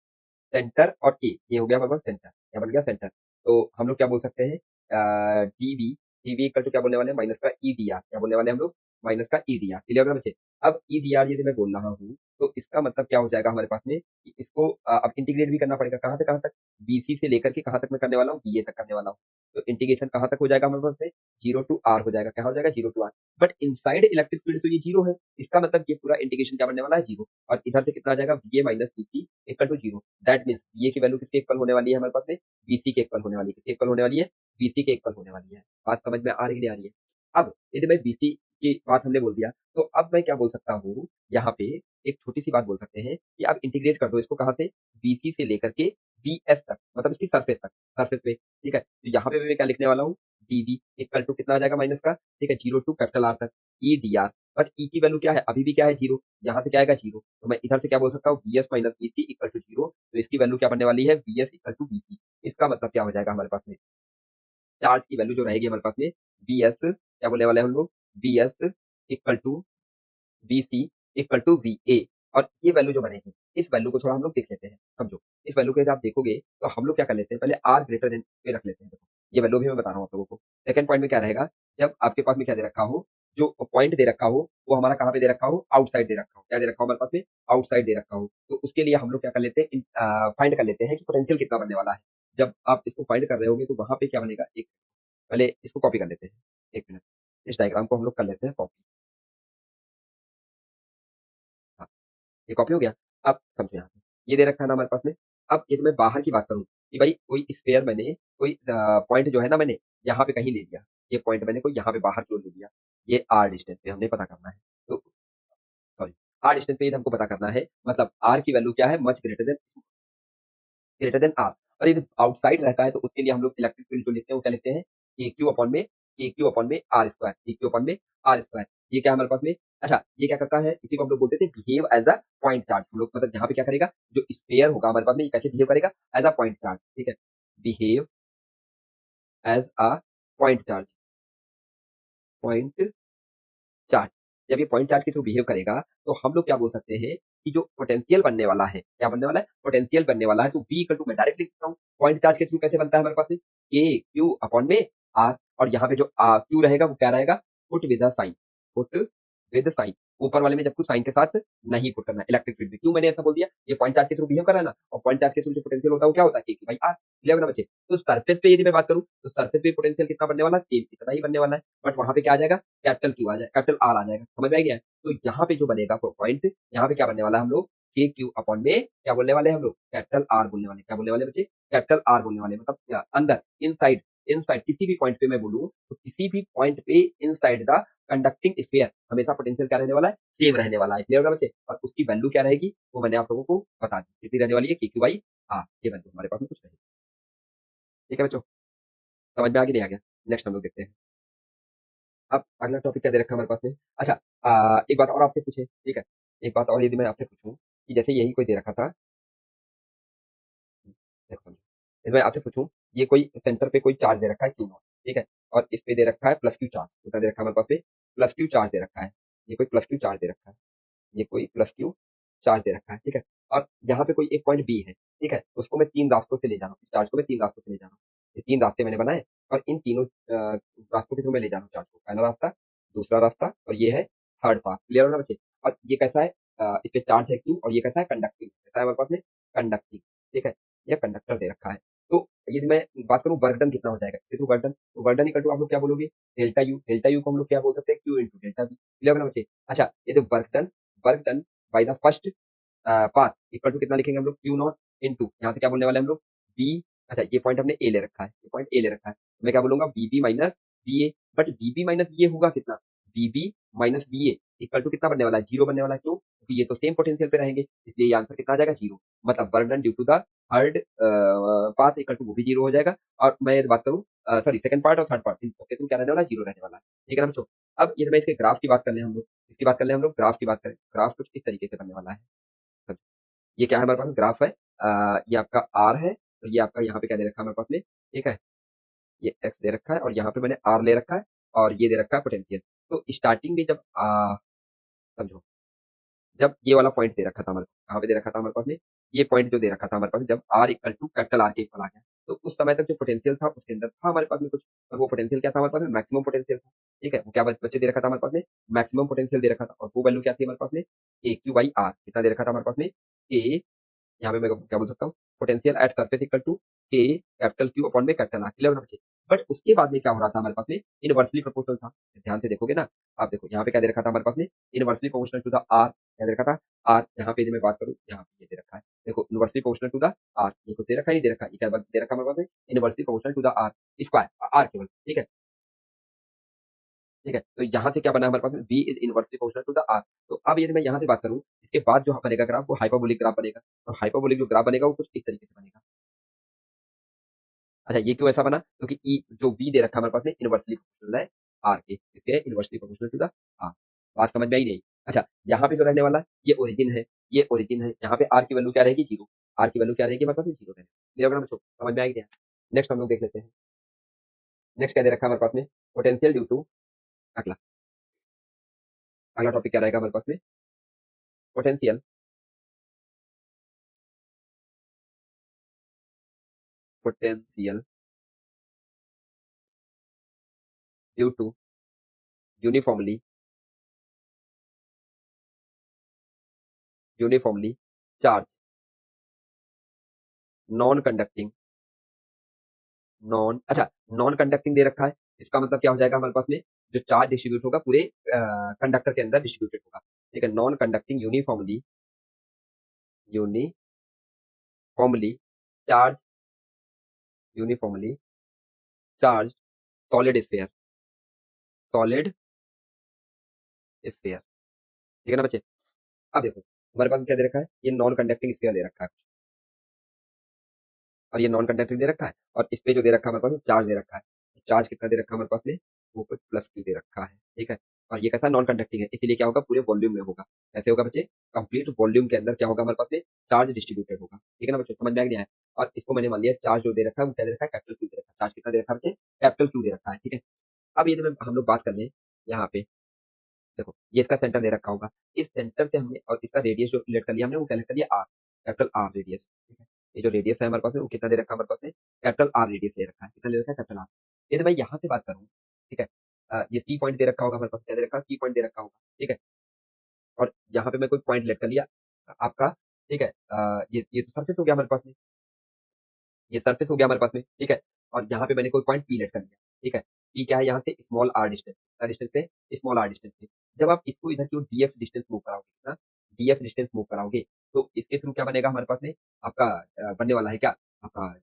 S1: सेंटर और ए ये हो गया हमारे पास सेंटर क्या बन गया सेंटर। तो हम लोग क्या बोल सकते हैं डीवी डीवी इक्वल टू क्या बोलने वाले हैं माइनस का ई डी आर क्या बोलने वाले हैं हम लोग माइनस का ई डी आर। क्लियर होगा बच्चे? अब ई डी आर यदि मैं बोल रहा हूँ तो इसका मतलब क्या हो जाएगा हमारे पास में कि इसको अब इंटीग्रेट भी करना पड़ेगा कहाँ से कहाँ तक बीसी से लेकर के कहाँ तक मैं करने वाला हूँ बीए तक करने वाला हूँ। तो इंटीग्रेशन कहाँ तक हो जाएगा हमारे पास में 0 टू आर हो जाएगा। क्या हो जाएगा 0 to R but inside electric field तो ये 0 है। इसका मतलब ये पूरा इंटीग्रेशन क्या बनने वाला है 0 और इधर से कितना आ जाएगा BA minus BC equal to 0। That means BA की वैल्यू किसके इक्वल होने वाली है हमारे पास में बीसी के इक्वल होने वाली है। किसके इक्वल होने वाली है बीसी के इक्वल होने वाली है। बात समझ में आ रही नहीं आ रही है? अब यदि मैं बीसी की बात हमने बोल दिया तो अब मैं क्या बोल सकता हूँ यहाँ पे एक छोटी सी बात बोल सकते हैं कि आप इंटीग्रेट कर दो इसको कहाँ से बीसी से लेकर के बीएस तक मतलब इसकी सरफेस तक सरफेस पे। ठीक है तो यहाँ पे मैं क्या लिखने वाला हूँ डीवी इक्वल टू कितना आ जाएगा माइनस का ठीक है 0 टू कैपिटल आर तक ई डी आर। बट ई की वैल्यू क्या है अभी भी क्या है 0 यहाँ से क्या आएगा 0 तो मैं इधर से क्या बोल सकता हूँ bs minus BC equal to 0 तो इसकी वैल्यू क्या बनने वाली है bs इक्वल टू बीसी। इसका मतलब क्या हो जाएगा हमारे पास में चार्ज की वैल्यू जो रहेगी हमारे पास में bs क्या बोलने वाले हैं हम लोग bs equal to bc equal to va और ये वैल्यू जो बनेगी इस वैल्यू को थोड़ा हम लोग देख लेते हैं। समझो इस वैल्यू को यदि आप देखोगे तो हम लोग क्या कर लेते हैं पहले आर ग्रेटर देन पे रख लेते हैं। देखो ये वैल्यू भी मैं बता रहा हूँ आप लोगों को। सेकंड पॉइंट में क्या रहेगा जब आपके पास में क्या दे रखा हो जो पॉइंट दे रखा हो वो हमारा कहाँ पे दे रखा हो, आउटसाइड दे रखा हो। क्या दे रखा हो हमारे पास में, आउटसाइड दे रखा हो। तो उसके लिए हम लोग क्या कर लेते हैं, फाइंड कर लेते हैं कि पोटेंशियल कितना बनने वाला है। जब आप इसको फाइंड कर रहे होगे तो वहां पे क्या बनेगा, एक पहले इसको कॉपी कर लेते हैं, 1 मिनट। इस डायग्राम को हम लोग कर लेते हैं कॉपी। हाँ, ये कॉपी हो गया। अब समझो यहाँ पे ये दे रखा है ना हमारे पास में। अब यदि मैं बाहर की बात करूँ कि भाई कोई स्फेयर मैंने कोई पॉइंट जो है ना मैंने यहाँ पे कहीं ले लिया, ये पॉइंट मैंने कोई यहाँ पे बाहर क्यों ले लिया, ये आर डिस्टेंस पे हमने पता करना है। तो सॉरी, आर डिस्टेंस पे हमको पता करना है, मतलब आर की वैल्यू क्या है, मच ग्रेटर देन आर। और यदि आउटसाइड रहता है तो उसके लिए हम लोग इलेक्ट्रिक फील्ड जो लिखते हैं वो क्या लिखते हैं, के क्यू अपॉन में आर स्क्वायर, के क्यू अपॉन में आर स्क्वायर। ये क्या है हमारे पास में, अच्छा ये क्या करता है, इसी को हम लोग बोलते थे behave as a point charge. हम लोग मतलब यहाँ पे क्या करेगा, जो स्फेयर होगा हमारे पास में ये कैसे बिहेव करेगा, एज अ पॉइंट चार्ज। ठीक है, behave as a point charge, point charge. जब ये पॉइंट चार्ज के थ्रू बिहेव करेगा तो हम लोग क्या बोल सकते हैं कि जो पोटेंशियल बनने वाला है, क्या बनने वाला है, पोटेंशियल बनने वाला है। तो बी इक्वल टू मैं डायरेक्ट लिख सकता हूँ, पॉइंट चार्ज के थ्रू कैसे बनता है हमारे पास में, के क्यू अपॉन में आर। और यहाँ पे जो क्यू रहेगा वो क्या रहेगा, put with sign, put with sign. ऊपर वाले में जब कुछ साइन के साथ नहीं पुट करना इलेक्ट्रिक फील्ड में। क्यों मैंने ऐसा बोल दिया, ये पॉइंट चार्ज के थ्रू बिहेव कर रहा है ना, और पॉइंट चार्ज के थ्रू जो पोटेंशियल होता है वो क्या होता है, K Q by are. Clear ना बच्चे। तो सरफेस पे यदि मैं बात करूँ तो सरफेस पे पोटेंशियल कितना बनने वाला है, सेम इतना ही बनने वाला है। बट वहां पे क्या आ जाएगा, कैपिटल क्यू आ जाएगा, कैपिटल आर आ जाएगा। समझ में आ गया है? तो यहाँ पे जो बनेगा पॉइंट, यहाँ पे क्या बनने वाला है, हम लोग के क्यू अपॉन में क्या बोलने वाले हैं, हम लोग कैपिटल आर बोलने वाले। क्या बोलने वाले बच्चे, कैपिटल आर बोलने वाले। मतलब क्या, अंदर, इनसाइड, इनसाइड किसी भी पॉइंट पे मैं बोलूँ तो किसी भी पॉइंट पे इनसाइड द कंडक्टिंग स्फीयर हमेशा पोटेंशियल क्या रहने वाला है, सेम रहने वाला है। क्लियर होगा बच्चे। और उसकी वैल्यू क्या रहेगी वो मैंने आप लोगों को बता दी, कितनी रहने वाली है, के क्यू बाई आर। ये वैल्यू हमारे पास में कुछ नहीं। ठीक है बच्चों, समझ में आ गया नहीं आ गया। नेक्स्ट हम लोग देखते हैं। अब अगला टॉपिक क्या दे रखा है हमारे पास में। अच्छा, एक बात और आपसे पूछे, ठीक है, एक बात और यदि मैं आपसे पूछूं कि जैसे यही कोई दे रखा था, देखो समझो, यदि मैं आपसे पूछूं ये कोई सेंटर पे कोई चार्ज दे रखा है क्यू नॉट, ठीक है, और इस पे दे रखा है प्लस क्यू चार्ज, कितना दे रखा है हमारे पास में, प्लस क्यू चार्ज दे रखा है। ये कोई प्लस क्यू चार्ज दे रखा है, ये कोई प्लस क्यू चार्ज दे रखा है, ठीक है। और यहाँ पे कोई एक पॉइंट बी है, ठीक है, उसको मैं 3 रास्तों से ले जा रहा हूँ, इस चार्ज को मैं 3 रास्तों से ले जा रहा हूँ। ये 3 रास्ते मैंने बनाए और इन तीनों रास्तों के थ्रू मैं ले जा रहा हूँ चार्ज को। पहला रास्ता, दूसरा रास्ता और ये है थर्ड पाथ। क्लियर होना बच्चे। और ये कैसा है, इस पे चार्ज है क्यू और ये कैसा है, कंडक्टिंग, कैसा है हमारे पास में, कंडक्टिंग। ठीक है, ये कंडक्टर दे रखा है। तो यदि मैं बात करूँ वर्क डन कितना हो जाएगा इसके थ्रू, वर्क डन, तो वर्क डन इक्वल टू आप लोग क्या बोलोगे, डेल्टा यू। डेल्टा यू को हम लोग क्या बोल सकते हैं, Q into delta V. Clear होना बच्चे। अच्छा, ये जो work done by the first path equal to कितना लिखेंगे हम लोग, क्यू नॉट इंटू, यहाँ से क्या बोलने वाले हम लोग, बी। अच्छा, ये पॉइंट हमने ए ले रखा है, ये पॉइंट ए ले रखा है, मैं क्या बोलूंगा, B B minus B A. But B B minus B A होगा कितना, B B minus B A equal to कितना बनने वाला है, जीरो बनने वाला है। क्यों, क्योंकि ये तो सेम पोटेंशियल पे रहेंगे, इसलिए ये आंसर कितना आ जाएगा, जीरो। मतलब work done due to the third path equal to वो भी जीरो हो जाएगा। और मैं बात करूँ, सॉरी, सेकंड पार्ट और थर्ड पार्ट, इन सबके थ्रू क्या रहने वाला है, जीरो रहने वाला है। ठीक है ना बच्चों। अब ये मैं इसके ग्राफ की बात कर ले हम लोग, इसकी बात कर ले हम लोग, ग्राफ की बात करें, ग्राफ कुछ इस तरीके से बनने वाला है। ये क्या है हमारे पास, ग्राफ है, ये आपका आर है, तो ये आपका यहाँ पे क्या दे रखा है हमारे पास में, ठीक है, ये एक्स दे रखा है और यहाँ पे मैंने आर ले रखा है और ये दे रखा है पोटेंशियल। तो स्टार्टिंग में जब समझो, जब ये वाला पॉइंट दे रखा था हमारे पास, कहाँ पे दे रखा था हमारे पास में, ये पॉइंट जो दे रखा था हमारे पास, जब R equal to capital R के इक्वल आ गया, तो उस समय तक जो पोटेंशियल था उसके अंदर था हमारे पास में कुछ, और वो पोटेंशियल क्या था हमारे पास में, मैक्सिमम पोटेंशियल था। ठीक है, वो क्या बच्चे दे रखा था हमारे पास में, मैक्सिमम पोटेंशियल दे रखा था। और वो वैल्यू क्या थी हमारे पास में, ए क्यू बाई आर, कितना दे रखा था हमारे पास में, ए, यहाँ पे मैं क्या बोल सकता हूँ, potential at surface equal to K capital Q upon में कैपिटल आर। क्लियर बच्चे। बट उसके बाद में क्या हो रहा था हमारे पास में, इनवर्सली प्रोपोर्शनल था। ध्यान से देखोगे ना, आप देखो यहाँ पे क्या दे रखा था हमारे पास में, inversely proportional to the R. क्या दे रखा था, आर। यहाँ पे यदि मैं बात करूँ, यहाँ पे ये दे रखा है, देखो inversely proportional to the R, ये कुछ दे रखा है, नहीं दे रखा, ये क्या दे रखा है हमारे पास में, inversely proportional to the R square, R केवल। ठीक है, ठीक है, तो यहाँ से क्या बना हमारे पास में, B is inversely proportional to the R. तो अब यदि मैं यहाँ से बात करूँ, इसके बाद जो बनेगा ग्राफ वो हाइपरबोलिक ग्राफ बनेगा। और हाइपरबोलिक जो ग्राफ बनेगा वो कुछ इस तरीके से बनेगा। अच्छा, ये क्यों ऐसा बना, क्योंकि ई जो वी दे रखा है हमारे पास में इनवर्सली प्रोपोर्शनल है आर के, इसके inversely proportional to the R. बात समझ में आई नहीं। अच्छा, यहाँ पे जो रहने वाला है ये ओरिजिन है, ये ओरिजिन है, यहाँ पे आर की वैल्यू क्या रहेगी, जीरो। आर की वैल्यू क्या रहेगी हमारे पास में, जीरो रहेगी। क्लियर होगा ना बच्चों, समझ में आएगी क्या। नेक्स्ट हम लोग देख लेते हैं। नेक्स्ट क्या दे रखा है हमारे पास में, पोटेंशियल ड्यू टू, अगला अगला टॉपिक क्या रहेगा हमारे पास में, potential, potential due to uniformly uniformly charge non conducting non अच्छा नॉन कंडक्टिंग दे रखा है, इसका मतलब क्या हो जाएगा हमारे पास में, जो चार्ज डिस्ट्रीब्यूट होगा पूरे कंडक्टर के अंदर डिस्ट्रीब्यूटेड होगा। ठीक है, non conducting uniformly charge uniformly charge solid sphere solid sphere. ठीक है ना बच्चे। अब देखो हमारे पास क्या दे रखा है, ये नॉन कंडक्टिंग स्फीयर दे रखा है और ये नॉन कंडक्टिंग दे रखा है, और इस पे जो दे रखा है हमारे पास में चार्ज दे रखा है। चार्ज कितना दे रखा है हमारे पास में, वो कुछ प्लस क्यू दे रखा है। ठीक है, और ये कैसा नॉन कंडक्टिंग है, इसीलिए क्या होगा पूरे वॉल्यूम में होगा। ऐसे होगा बच्चे, कंप्लीट वॉल्यूम के अंदर क्या होगा हमारे पास में, चार्ज डिस्ट्रीब्यूटेड होगा। ठीक है ना बच्चे, समझ में आ गया है। और इसको मैंने मान लिया चार्ज जो दे रखा है वो क्या दे रखा है, कैपिटल क्यू दे रखा है। चार्ज कितना दे रखा है बच्चे, कैपिटल क्यू दे रखा है। ठीक है, अब ये हम लोग बात कर लें यहाँ पे। देखो ये इसका सेंटर दे रखा होगा, इस सेंटर से हमने और इसका रेडियस जो लेट कर लिया हमने वो क्या लेट कर लिया आर, कैपिटल आर रेडियस। ठीक है, ये जो रेडियस है हमारे पास में वो कितना दे रखा है हमारे पास में, कैपिटल आर रेडियस ले रखा है। कितना ले रखा है, कैपिटल आर। यदि मैं यहाँ से बात करूँ, ठीक है, ये सी पॉइंट दे रखा होगा हमारे पास, क्या दे रखा है, सी पॉइंट दे रखा होगा। ठीक है, और यहाँ पे मैं कोई पॉइंट लेट कर लिया आपका। ठीक है, ये तो सरफेस हो गया हमारे पास में, ये सरफेस हो गया हमारे पास में। ठीक है, और यहाँ पे मैंने कोई पॉइंट पी लेट कर लिया। ठीक है, पी क्या है, यहाँ से स्मॉल आर डिस्टेंस, डिस्टेंस पे, स्मॉल आर डिस्टेंस पे। जब आप इसको इधर की डीएक्स डिस्टेंस मूव कराओगे ना, डीएक्स डिस्टेंस मूव कराओगे, तो इसके थ्रू क्या बनेगा हमारे पास में, आपका बनने वाला है क्या, आपका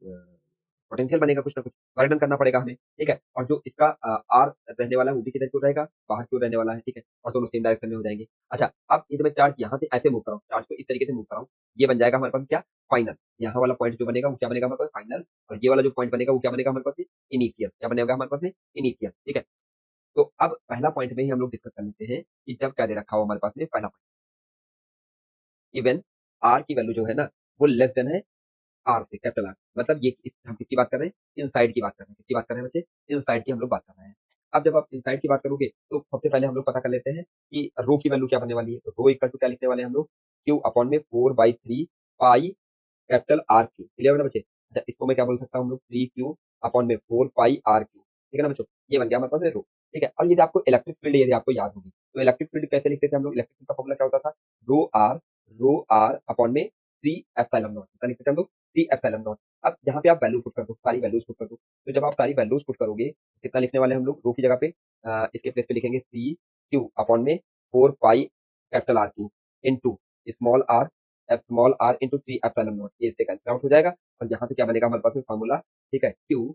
S1: पोटेंशियल बनेगा कुछ ना कुछ, वर्णन करना पड़ेगा हमें। ठीक है, और जो इसका आर रहने वाला है वो भी किधर क्यों रहेगा, बाहर क्यों रहने वाला है। ठीक है, और दोनों सेम डायरेक्शन में हो जाएंगे। अच्छा, अब ये मैं चार्ज यहाँ से ऐसे मूव कराऊँ, चार्ज को इस तरीके से मूव कराऊँ, ये बन जाएगा हमारे पास क्या, फाइनल। यहाँ वाला पॉइंट जो बनेगा वो क्या बनेगा हमारे पास, फाइनल। और ये वाला जो पॉइंट बनेगा वो क्या बनेगा हमारे पास में, इनिशियल। क्या बनेगा हमारे पास में, इनिशियल। ठीक है, तो अब पहला पॉइंट में ही हम लोग डिस्कस कर लेते हैं कि जब क्या दे रखा हो हमारे पास में, पहला पॉइंट, इवन आर की वैल्यू जो है ना वो लेस देन है आर से, कैपिटल आर। मतलब ये हम किसकी बात कर रहे हैं, इनसाइड की बात कर रहे हैं। किसकी बात कर रहे हैं बच्चे, इनसाइड की हम लोग बात कर रहे हैं। अब जब आप इनसाइड की बात करोगे तो सबसे पहले हम लोग पता कर लेते हैं कि रो की वैल्यू क्या बनने वाली है। तो रो इक्वल टू क्या लिखने वाले हैं हम लोग, क्यू अपॉन में 4/3 पाई कैपिटल आर क्यू। क्लियर है ना बच्चे। अच्छा, इसको मैं क्या बोल सकता हूँ हम लोग, 3 क्यू अपॉन में 4 पाई आर क्यू। ठीक है ना बच्चों, ये बन गया हमारे पास रो। ठीक है, और यदि आपको इलेक्ट्रिक फील्ड यदि आपको याद होगी, तो इलेक्ट्रिक फील्ड कैसे लिखते थे हम लोग, इलेक्ट्रिक फील्ड का फॉर्मूला क्या होता था, रो आर अपॉन में 3 एप्सिलॉन नॉट। कितना लिखते थे हम लोग, 3 एप्सिलॉन नॉट। अब यहाँ पे आप वैल्यू पुट कर दो, सारी वैल्यूज पुट कर दो। तो जब आप सारी वैल्यूज पुट करोगे, कितना लिखने वाले हैं हम लोग, रो की जगह पे इसके प्लेस पे लिखेंगे 3 क्यू अपॉन में 4 pi capital R Q into small R, F small R into 3 epsilon not. ये इससे कैंसिल आउट हो जाएगा, और यहाँ से क्या बनेगा हमारे पास में फॉर्मूला। ठीक है, क्यू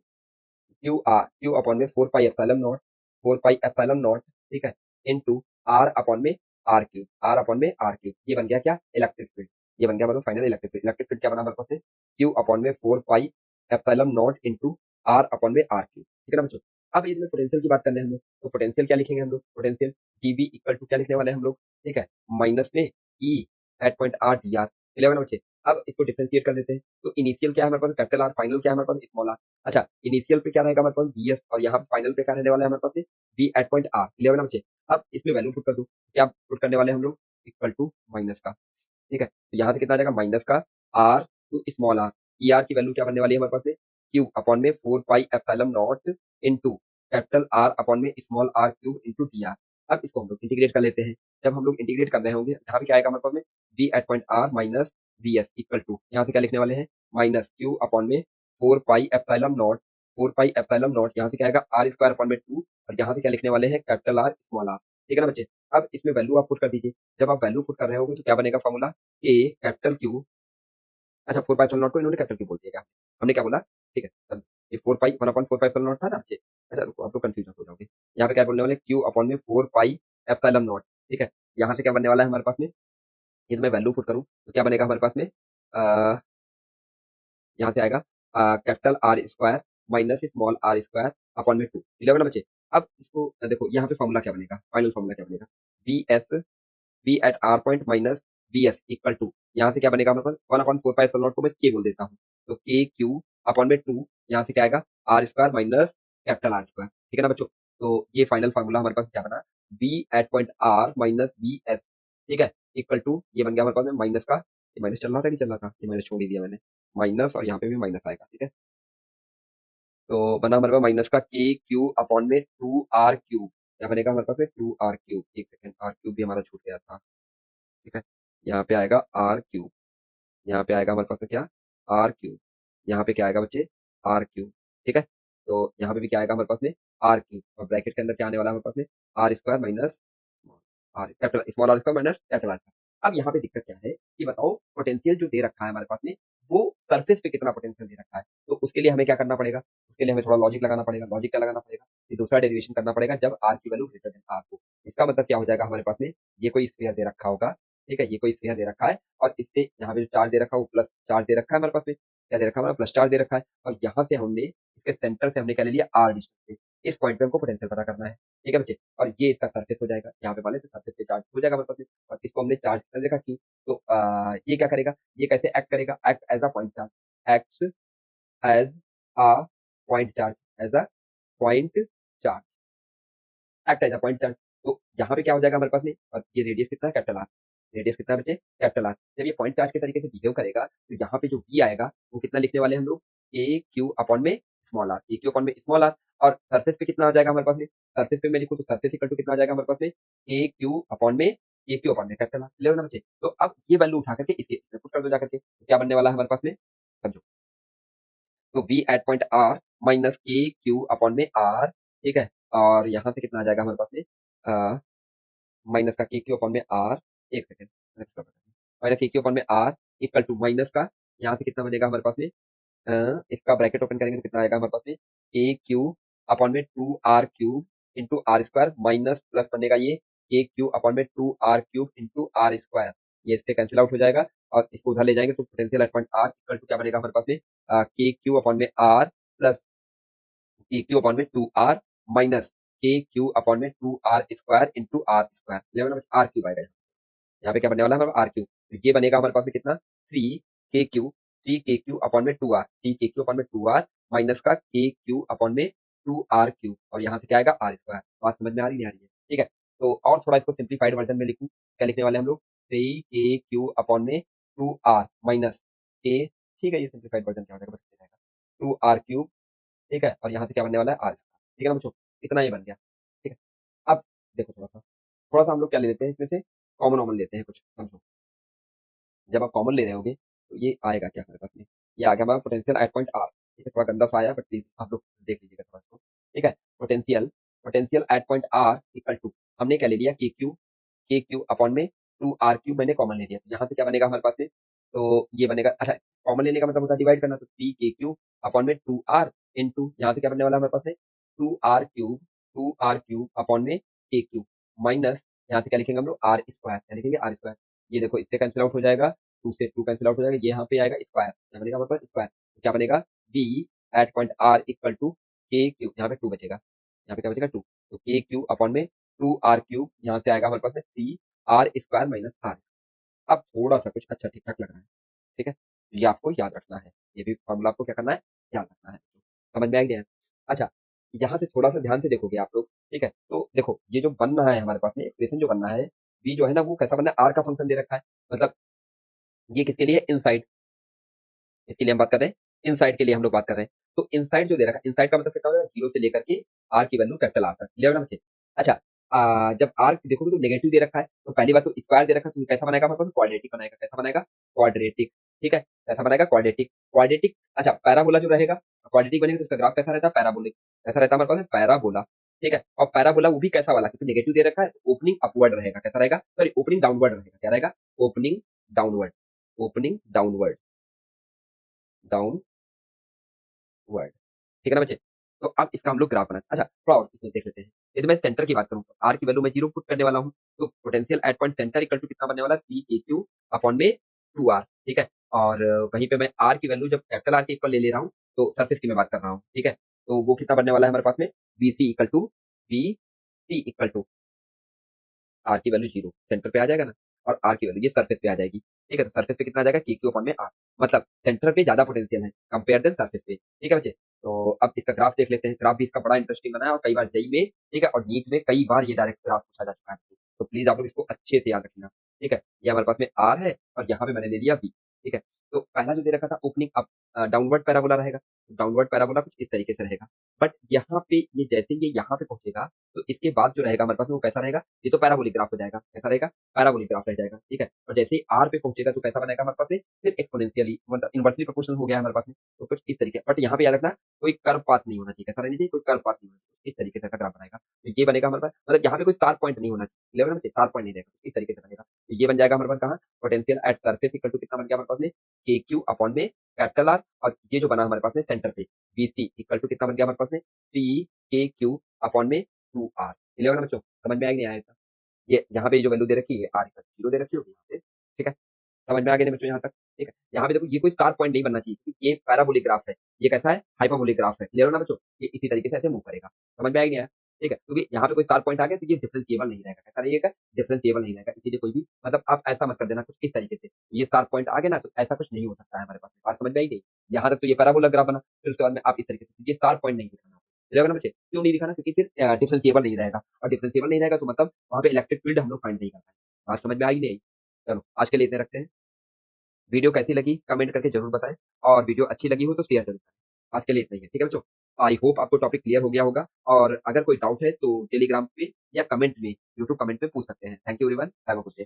S1: क्यू अपॉन में 4 pi epsilon not, 4 pi epsilon not. ठीक है, इंटू आर अपॉन में आर क्यू। ये बन गया क्या, इलेक्ट्रिक फील्ड। ये बन गया मतलब final electric field. Electric field क्या बना हमारे पास में, क्यू अपॉन में 4 pi epsilon not into R upon में आर क्यू। ठीक है ना बच्चों। अब इसमें पोटेंशियल की बात करते हैं हम लोग, तो पोटेंशियल क्या लिखेंगे हम लोग, पोटेंशियल डीबी इक्वल टू क्या लिखने वाले हैं हम लोग, ठीक है, माइनस में E at point R D R. Clear है ना बच्चे। अब इसको डिफरेंशिएट कर देते हैं, तो इनिशियल क्या है हमारे पास, कैपिटल आर, फाइनल क्या है हमारे पास, स्मॉल आर। अच्छा, इनिशियल पे क्या रहेगा हमारे पास, बी एस, और यहाँ पे फाइनल पे क्या रहने वाला है हमारे पास, B at point R. Clear है ना बच्चे। अब इसमें वैल्यू पुट कर दो, क्या पुट करने वाले हैं हम लोग, इक्वल टू माइनस का। ठीक है, तो यहाँ से कितना आ जाएगा, माइनस का R to small R. E R की वैल्यू क्या बनने वाली है हमारे पास में, क्यू अपॉन में 4 pi epsilon not into capital R upon में small R cube into D R. अब इसको हम लोग इंटीग्रेट कर लेते हैं। जब हम लोग इंटीग्रेट कर रहे होंगे, यहाँ पे क्या आएगा हमारे पास में, B at point R minus B S equal to, यहाँ से क्या लिखने वाले हैं, माइनस क्यू अपॉन में 4 pi epsilon not, 4 pi epsilon not, यहाँ से क्या आएगा आर स्क्वायर अपॉन में 2, और यहाँ से क्या लिखने वाले हैं, कैपिटल आर स्मॉल आर। ठीक है ना बच्चे। अब इसमें वैल्यू आप पुट कर दीजिए। जब आप वैल्यू पुट कर रहे होगे तो क्या बनेगा फॉर्मूला, ए कैपिटल क्यू। अच्छा, 4 पाई एप्सिलॉन नॉट को इन्होंने कैपिटल क्यू बोल दिया क्या, हमने क्या बोला। ठीक है, तब ये 4 पाई 1/4 पाई एप्सिलॉन नॉट था ना बच्चे। अच्छा रुको, आप लोग कंफ्यूज हो जाओगे। यहाँ पे क्या बोलने वाले, क्यू अपॉन में 4 पाई एप्सिलॉन नॉट। ठीक है, यहाँ से क्या बनने वाला है हमारे पास में, यदि मैं वैल्यू पुट करूँ तो क्या बनेगा हमारे पास में, यहाँ से आएगा capital R square minus small R square upon में 2। क्लियर है ना बच्चे। अब इसको देखो यहाँ पे फॉर्मूला क्या बनेगा, फाइनल फॉर्मूला क्या बनेगा, B S, B at R point minus B S equal to, यहाँ से क्या बनेगा हमारे पास, 1/4 पाई एप्सिलॉन नॉट को मैं के बोल देता हूँ, तो के क्यू अपॉन में 2, यहाँ से क्या आएगा, R square minus capital R square. ठीक है ना बच्चों। तो ये फाइनल फॉर्मूला हमारे पास क्या बना, B at point R minus B S. ठीक है, इक्वल टू, ये बन गया हमारे पास में माइनस का, ये माइनस चल रहा था, नहीं चल रहा था, ये माइनस छोड़ ही दिया मैंने, माइनस, और यहाँ पे भी माइनस आएगा। ठीक है, तो बना हमारे पास माइनस का के क्यू अपॉन में 2 आर क्यूब। क्या बनेगा हमारे पास में 2r क्यूब, एक सेकंड, आर क्यूब भी हमारा छूट गया था, ठीक है। यहाँ पे आएगा आर क्यूब, यहाँ पे आएगा हमारे पास में क्या, आर क्यूब, यहाँ पे क्या आएगा बच्चे, आर क्यूब, ठीक है। तो यहाँ पे भी क्या आएगा हमारे पास में, आर क्यूब, और ब्रैकेट के अंदर क्या आने वाला है हमारे पास में, R square minus R capital small R square minus capital R square. अब यहाँ पे दिक्कत क्या है कि बताओ पोटेंशियल जो दे रखा है हमारे पास में, वो सरफेस पे कितना पोटेंशियल दे रखा है। तो उसके लिए हमें क्या करना पड़ेगा, उसके लिए हमें थोड़ा लॉजिक लगाना पड़ेगा। लॉजिक क्या लगाना पड़ेगा, कि दूसरा डेरिवेशन करना पड़ेगा जब आर की वैल्यू ग्रेटर देन आर हो। इसका मतलब क्या हो जाएगा हमारे पास में, ये कोई स्फीयर दे रखा होगा, ठीक है, ये कोई स्फीयर दे रखा है, और इससे यहाँ पे जो चार्ज दे रखा है वो प्लस चार्ज दे रखा है हमारे पास में, क्या दे रखा है हमारा, प्लस चार्ज दे रखा है, और यहाँ से हमने इसके सेंटर से हमने क्या ले लिया, आर डिस्टेंस पे। इस पॉइंट पे हमको पोटेंशियल पता करना है, ठीक है बच्चे। और ये इसका सरफेस हो जाएगा, यहाँ पे मान लेते सरफेस पे चार्ज हो जाएगा हमारे पास में, और इसको हमने चार्ज कर देखा कि, तो ये क्या करेगा, ये कैसे एक्ट करेगा, act as a point charge, act as a point charge, as a point charge, act as a point charge. तो यहाँ पे क्या हो जाएगा हमारे पास में, और ये रेडियस कितना है, कैपिटल आर, रेडियस कितना है बच्चे, कैपिटल आर। जब ये पॉइंट चार्ज के तरीके से बिहेव करेगा, तो यहाँ पे जो v आएगा वो कितना लिखने वाले हैं हम लोग, ए क्यू अपॉन में small R, A Q upon में स्मॉल आर। और सरफेस पे कितना आ जाएगा हमारे पास में, सरफेस पे मैं लिखूँ तो सरफेस इक्वल टू कितना आ जाएगा हमारे पास में, ए क्यू अपॉन में, ए क्यू अपॉन में कैपिटल आर, क्लियर ना बच्चे। तो अब ये वैल्यू उठा करके इसके इसमें पुट कर दो जाकर के, तो क्या बनने वाला है हमारे पास में, समझो। तो v at point r minus K Q upon में r, ठीक है। और यहाँ से कितना आ जाएगा हमारे पास में, माइनस का के क्यू अपॉन में आर, एक second, minus K Q upon में आर इक्वल टू माइनस का, यहाँ से कितना बनेगा हमारे पास में, इसका ब्रैकेट ओपन करेंगे तो कितना आएगा हमारे पास में, के क्यू अपॉन में 2r cube into R square minus plus बनेगा ये के क्यू अपॉन में 2r cube into R square, ये इससे कैंसिल आउट हो जाएगा, और इसको उधर ले जाएंगे तो potential at point R equal to क्या बनेगा हमारे पास में, के क्यू अपॉन में R plus K Q upon में 2r minus K Q upon में 2r square into R square, R cube आएगा। यहाँ पे क्या बनने वाला है हमारा आर क्यू, तो ये बनेगा हमारे पास में कितना, थ्री के क्यू अपॉन में टू आर, थ्री के क्यू अपॉन में टू आर माइनस का के क्यू अपॉन में 2r क्यूब, और यहाँ से क्या आएगा आर स्क्वायर। बात समझ में आ रही नहीं आ रही है, ठीक है। तो और थोड़ा इसको सिंप्लीफाइड वर्जन में लिखूं, क्या लिखने वाले हम लोग, 3k क्यू अपॉन में 2r माइनस के, ठीक है, ये सिंप्लीफाइड वर्जन क्या हो जाएगा, बस ये जाएगा 2r क्यूब, ठीक है, और यहाँ से क्या बनने वाला है आर स्क्वायर, ठीक है ना बच्चों, इतना ही बन गया, ठीक है। अब देखो थोड़ा सा हम लोग क्या ले लेते हैं इसमें से, कॉमन वॉमन लेते हैं कुछ, समझो। जब आप कॉमन ले रहे होगे तो ये आएगा क्या हमारे पास में, ये आ गया हमारा पोटेंशियल एट पॉइंट आर, ठीक है, थोड़ा गंदा सा आया बट प्लीज आप लोग देख लीजिएगा थोड़ा सा, ठीक है। Potential potential at point R equal to, हमने क्या ले लिया, के क्यू अपॉन में 2r क्यूब मैंने कॉमन ले लिया, तो यहाँ से क्या बनेगा हमारे पास में, तो ये बनेगा, अच्छा कॉमन लेने का मतलब होता है डिवाइड करना, तो 3k क्यू अपॉन में 2r इंटू यहाँ से क्या बनने वाला है हमारे पास में, 2r क्यूब अपॉन में के क्यूब माइनस, यहाँ से क्या लिखेंगे हम लोग, आर स्क्वायर, क्या लिखेंगे आर स्क्वायर। ये देखो इससे कैंसिल आउट हो जाएगा, टू से टू कैंसिल आउट हो जाएगा, ये यहाँ पे आएगा स्क्वायर, क्या बनेगा हमारे पास स्क्वायर, तो क्या बनेगा, B at point R equal to K cube, यहाँ पे टू बचेगा, यहाँ पे क्या बचेगा टू, तो के क्यूब अपॉन में 2r क्यूब, यहाँ से आएगा हमारे पास में 3r स्क्वायर माइनस आर। अब थोड़ा सा कुछ अच्छा ठीक ठाक लग रहा है, ठीक है, तो ये आपको याद रखना है, ये भी फॉर्मूला आपको क्या करना है, याद रखना है, समझ में आ गया है। अच्छा, यहाँ से थोड़ा सा ध्यान से देखोगे आप लोग, ठीक है, तो देखो ये जो बन रहा है हमारे पास में एक्सप्रेशन जो बनना है, बी जो है ना वो कैसा बनना है, आर का फंक्शन दे रखा है, मतलब ये किसके लिए, इनसाइड, इसके लिए हम बात कर रहे हैं, इनसाइड के लिए हम लोग बात कर रहे हैं। तो इनसाइड जो दे रखा है, इनसाइड का मतलब कितना होगा, जीरो से लेकर के आर की वैल्यू कैपिटल आर तक, क्लियर है ना बच्चे। अच्छा, जब आर देखोगे तो नेगेटिव दे रखा है, तो पहली बात तो स्क्वायर दे रखा है, तो कैसा बनाएगा हमारे पास, क्वाड्रेटिक बनाएगा, कैसा बनाएगा, क्वाड्रेटिक, ठीक है, कैसा बनाएगा, क्वाड्रेटिक, क्वाड्रेटिक। अच्छा, पैराबोला जो रहेगा, क्वाड्रेटिक बनेगा तो इसका ग्राफ कैसा रहता है, पैराबोलिक, कैसा रहता है हमारे पास पैराबोला, ठीक है। और पैराबोला वो भी कैसा वाला, क्योंकि नेगेटिव दे रखा है, ओपनिंग अपवर्ड रहेगा, कैसा रहेगा, सॉरी ओपनिंग डाउनवर्ड रहेगा, क्या रहेगा, opening downward, opening downward, down word, ठीक है ना बच्चे। तो अब इसका हम लोग ग्राफ बनाते हैं। अच्छा, थोड़ा और इसमें देख लेते हैं, यदि मैं सेंटर की बात करूं तो आर की वैल्यू मैं जीरो पुट करने वाला हूं, तो potential at point centre equal to कितना बनने वाला है, 3k क्यू अपॉन में 2r, ठीक है। और वहीं पे मैं आर की वैल्यू जब कैपिटल आर के इक्वल ले ले रहा हूँ, तो सरफेस की मैं बात कर रहा हूँ, ठीक है। तो वो कितना बनने वाला है हमारे पास में, B C equal to R की वैल्यू जीरो, सेंटर पे आ जाएगा ना, और आर की वैल्यू ये सरफेस पे आ जाएगी, ठीक है। तो सरफेस पे कितना आ जाएगा, के क्यू अपॉन में आर, मतलब सेंटर पे ज्यादा पोटेंशियल है कंपेयर देन सरफेस पे, ठीक है बच्चे। तो अब इसका ग्राफ देख लेते हैं, ग्राफ भी इसका बड़ा इंटरेस्टिंग बना है, और कई बार जेई में, ठीक है, और नीट में कई बार ये डायरेक्ट ग्राफ पूछा जा चुका है, तो प्लीज आप लोग इसको अच्छे से याद रखना, ठीक है। ये हमारे पास में आर है, और यहाँ पे मैंने ले लिया बी, ठीक है। तो पहला जो दे रखा था ओपनिंग अप डाउनवर्ड पैराबोला रहेगा, डाउनवर्ड पैराबोला कुछ इस तरीके से रहेगा। बट यहाँ पे ये जैसे ये यहाँ पे पहुंचेगा तो इसके बाद जो रहेगा हमारे पास में वो कैसा रहेगा, ये तो पैराबोलिक ग्राफ हो जाएगा, कैसा रहेगा, पैराबोलिक ग्राफ रह जाएगा, ठीक है। और जैसे ही आर पे पहुंचेगा तो कैसा बनेगा हमारे पास में, फिर एक्सपोनेंशियली मतलब इनवर्सली प्रोपोर्शनल हो गया हमारे पास में, तो कुछ इस तरीके। बट यहाँ पे याद रखना कोई कर्व पाथ नहीं होना चाहिए, कैसा रहना चाहिए, कोई कर्व पाथ नहीं होना चाहिए, इस तरीके से ग्राफ बनाएगा। तो ये बनेगा हमारे पास, मतलब यहाँ पे कोई स्टार पॉइंट नहीं होना चाहिए, लेवल में स्टार पॉइंट नहीं रहेगा, इस तरीके से बनेगा। तो ये बन जाएगा हमारे पास कहाँ, potential at surface equal to कितना बन गया हमारे पास में, के क्यू अपॉन में कैपिटल आर, और ये जो बना हमारे पास में सेंटर पे बीसी इक्वल टू कितना बन गया हमारे पास में, 3 के क्यू अपॉन में 2 आर। क्लियर बच्चों, समझ में आ गया नहीं आया? ये यहाँ पे जो वैल्यू दे रखी है आर इक्वल जीरो दे रखी होगी यहाँ पे, ठीक है। समझ में आ गया ना बच्चों यहाँ तक, ठीक है। यहाँ पे देखो ये कोई स्टार पॉइंट नहीं बनना चाहिए क्योंकि ये पैराबोलिक ग्राफ है, ये कैसा है, हाइपरबोलिक ग्राफ है। क्लियर हो ना बच्चों, ये इसी तरीके से ऐसे मूव करेगा। समझ में आ गया, ठीक है। क्योंकि यहाँ पे कोई स्टार पॉइंट आ गया तो ये डिफरेंशिएबल नहीं रहेगा, कैसा रहेगा, डिफरेंशिएबल नहीं रहेगा। इसीलिए कोई भी मतलब आप ऐसा मत कर देना कुछ इस तरीके से, ये स्टार पॉइंट आ गया ना तो ऐसा कुछ नहीं हो सकता है हमारे पास। बात समझ में आई नहीं? यहाँ तक तो ये पैराबोलिक ग्राफ बना, फिर उसके बाद में आप इस तरीके से, ये स्टार पॉइंट नहीं दिखाना, क्लियर ना बच्चे, क्यों नहीं दिखाना, क्योंकि फिर डिफरेंशिएबल नहीं रहेगा, और डिफरेंशिएबल नहीं रहेगा तो मतलब वहाँ पे इलेक्ट्रिक फील्ड हम लोग फाइंड नहीं कर पाएंगे। बात समझ में आई नहीं आई? चलो आज के लिए इतने रखते हैं। वीडियो कैसी लगी कमेंट करके जरूर बताएं, और वीडियो अच्छी लगी हो तो शेयर जरूर करें। आज के लिए इतना ही है, ठीक है बच्चों। आई होप आपको टॉपिक क्लियर हो गया होगा, और अगर कोई डाउट है तो टेलीग्राम पे या कमेंट में, यूट्यूब कमेंट में पूछ सकते हैं। Thank you everyone, have a good day.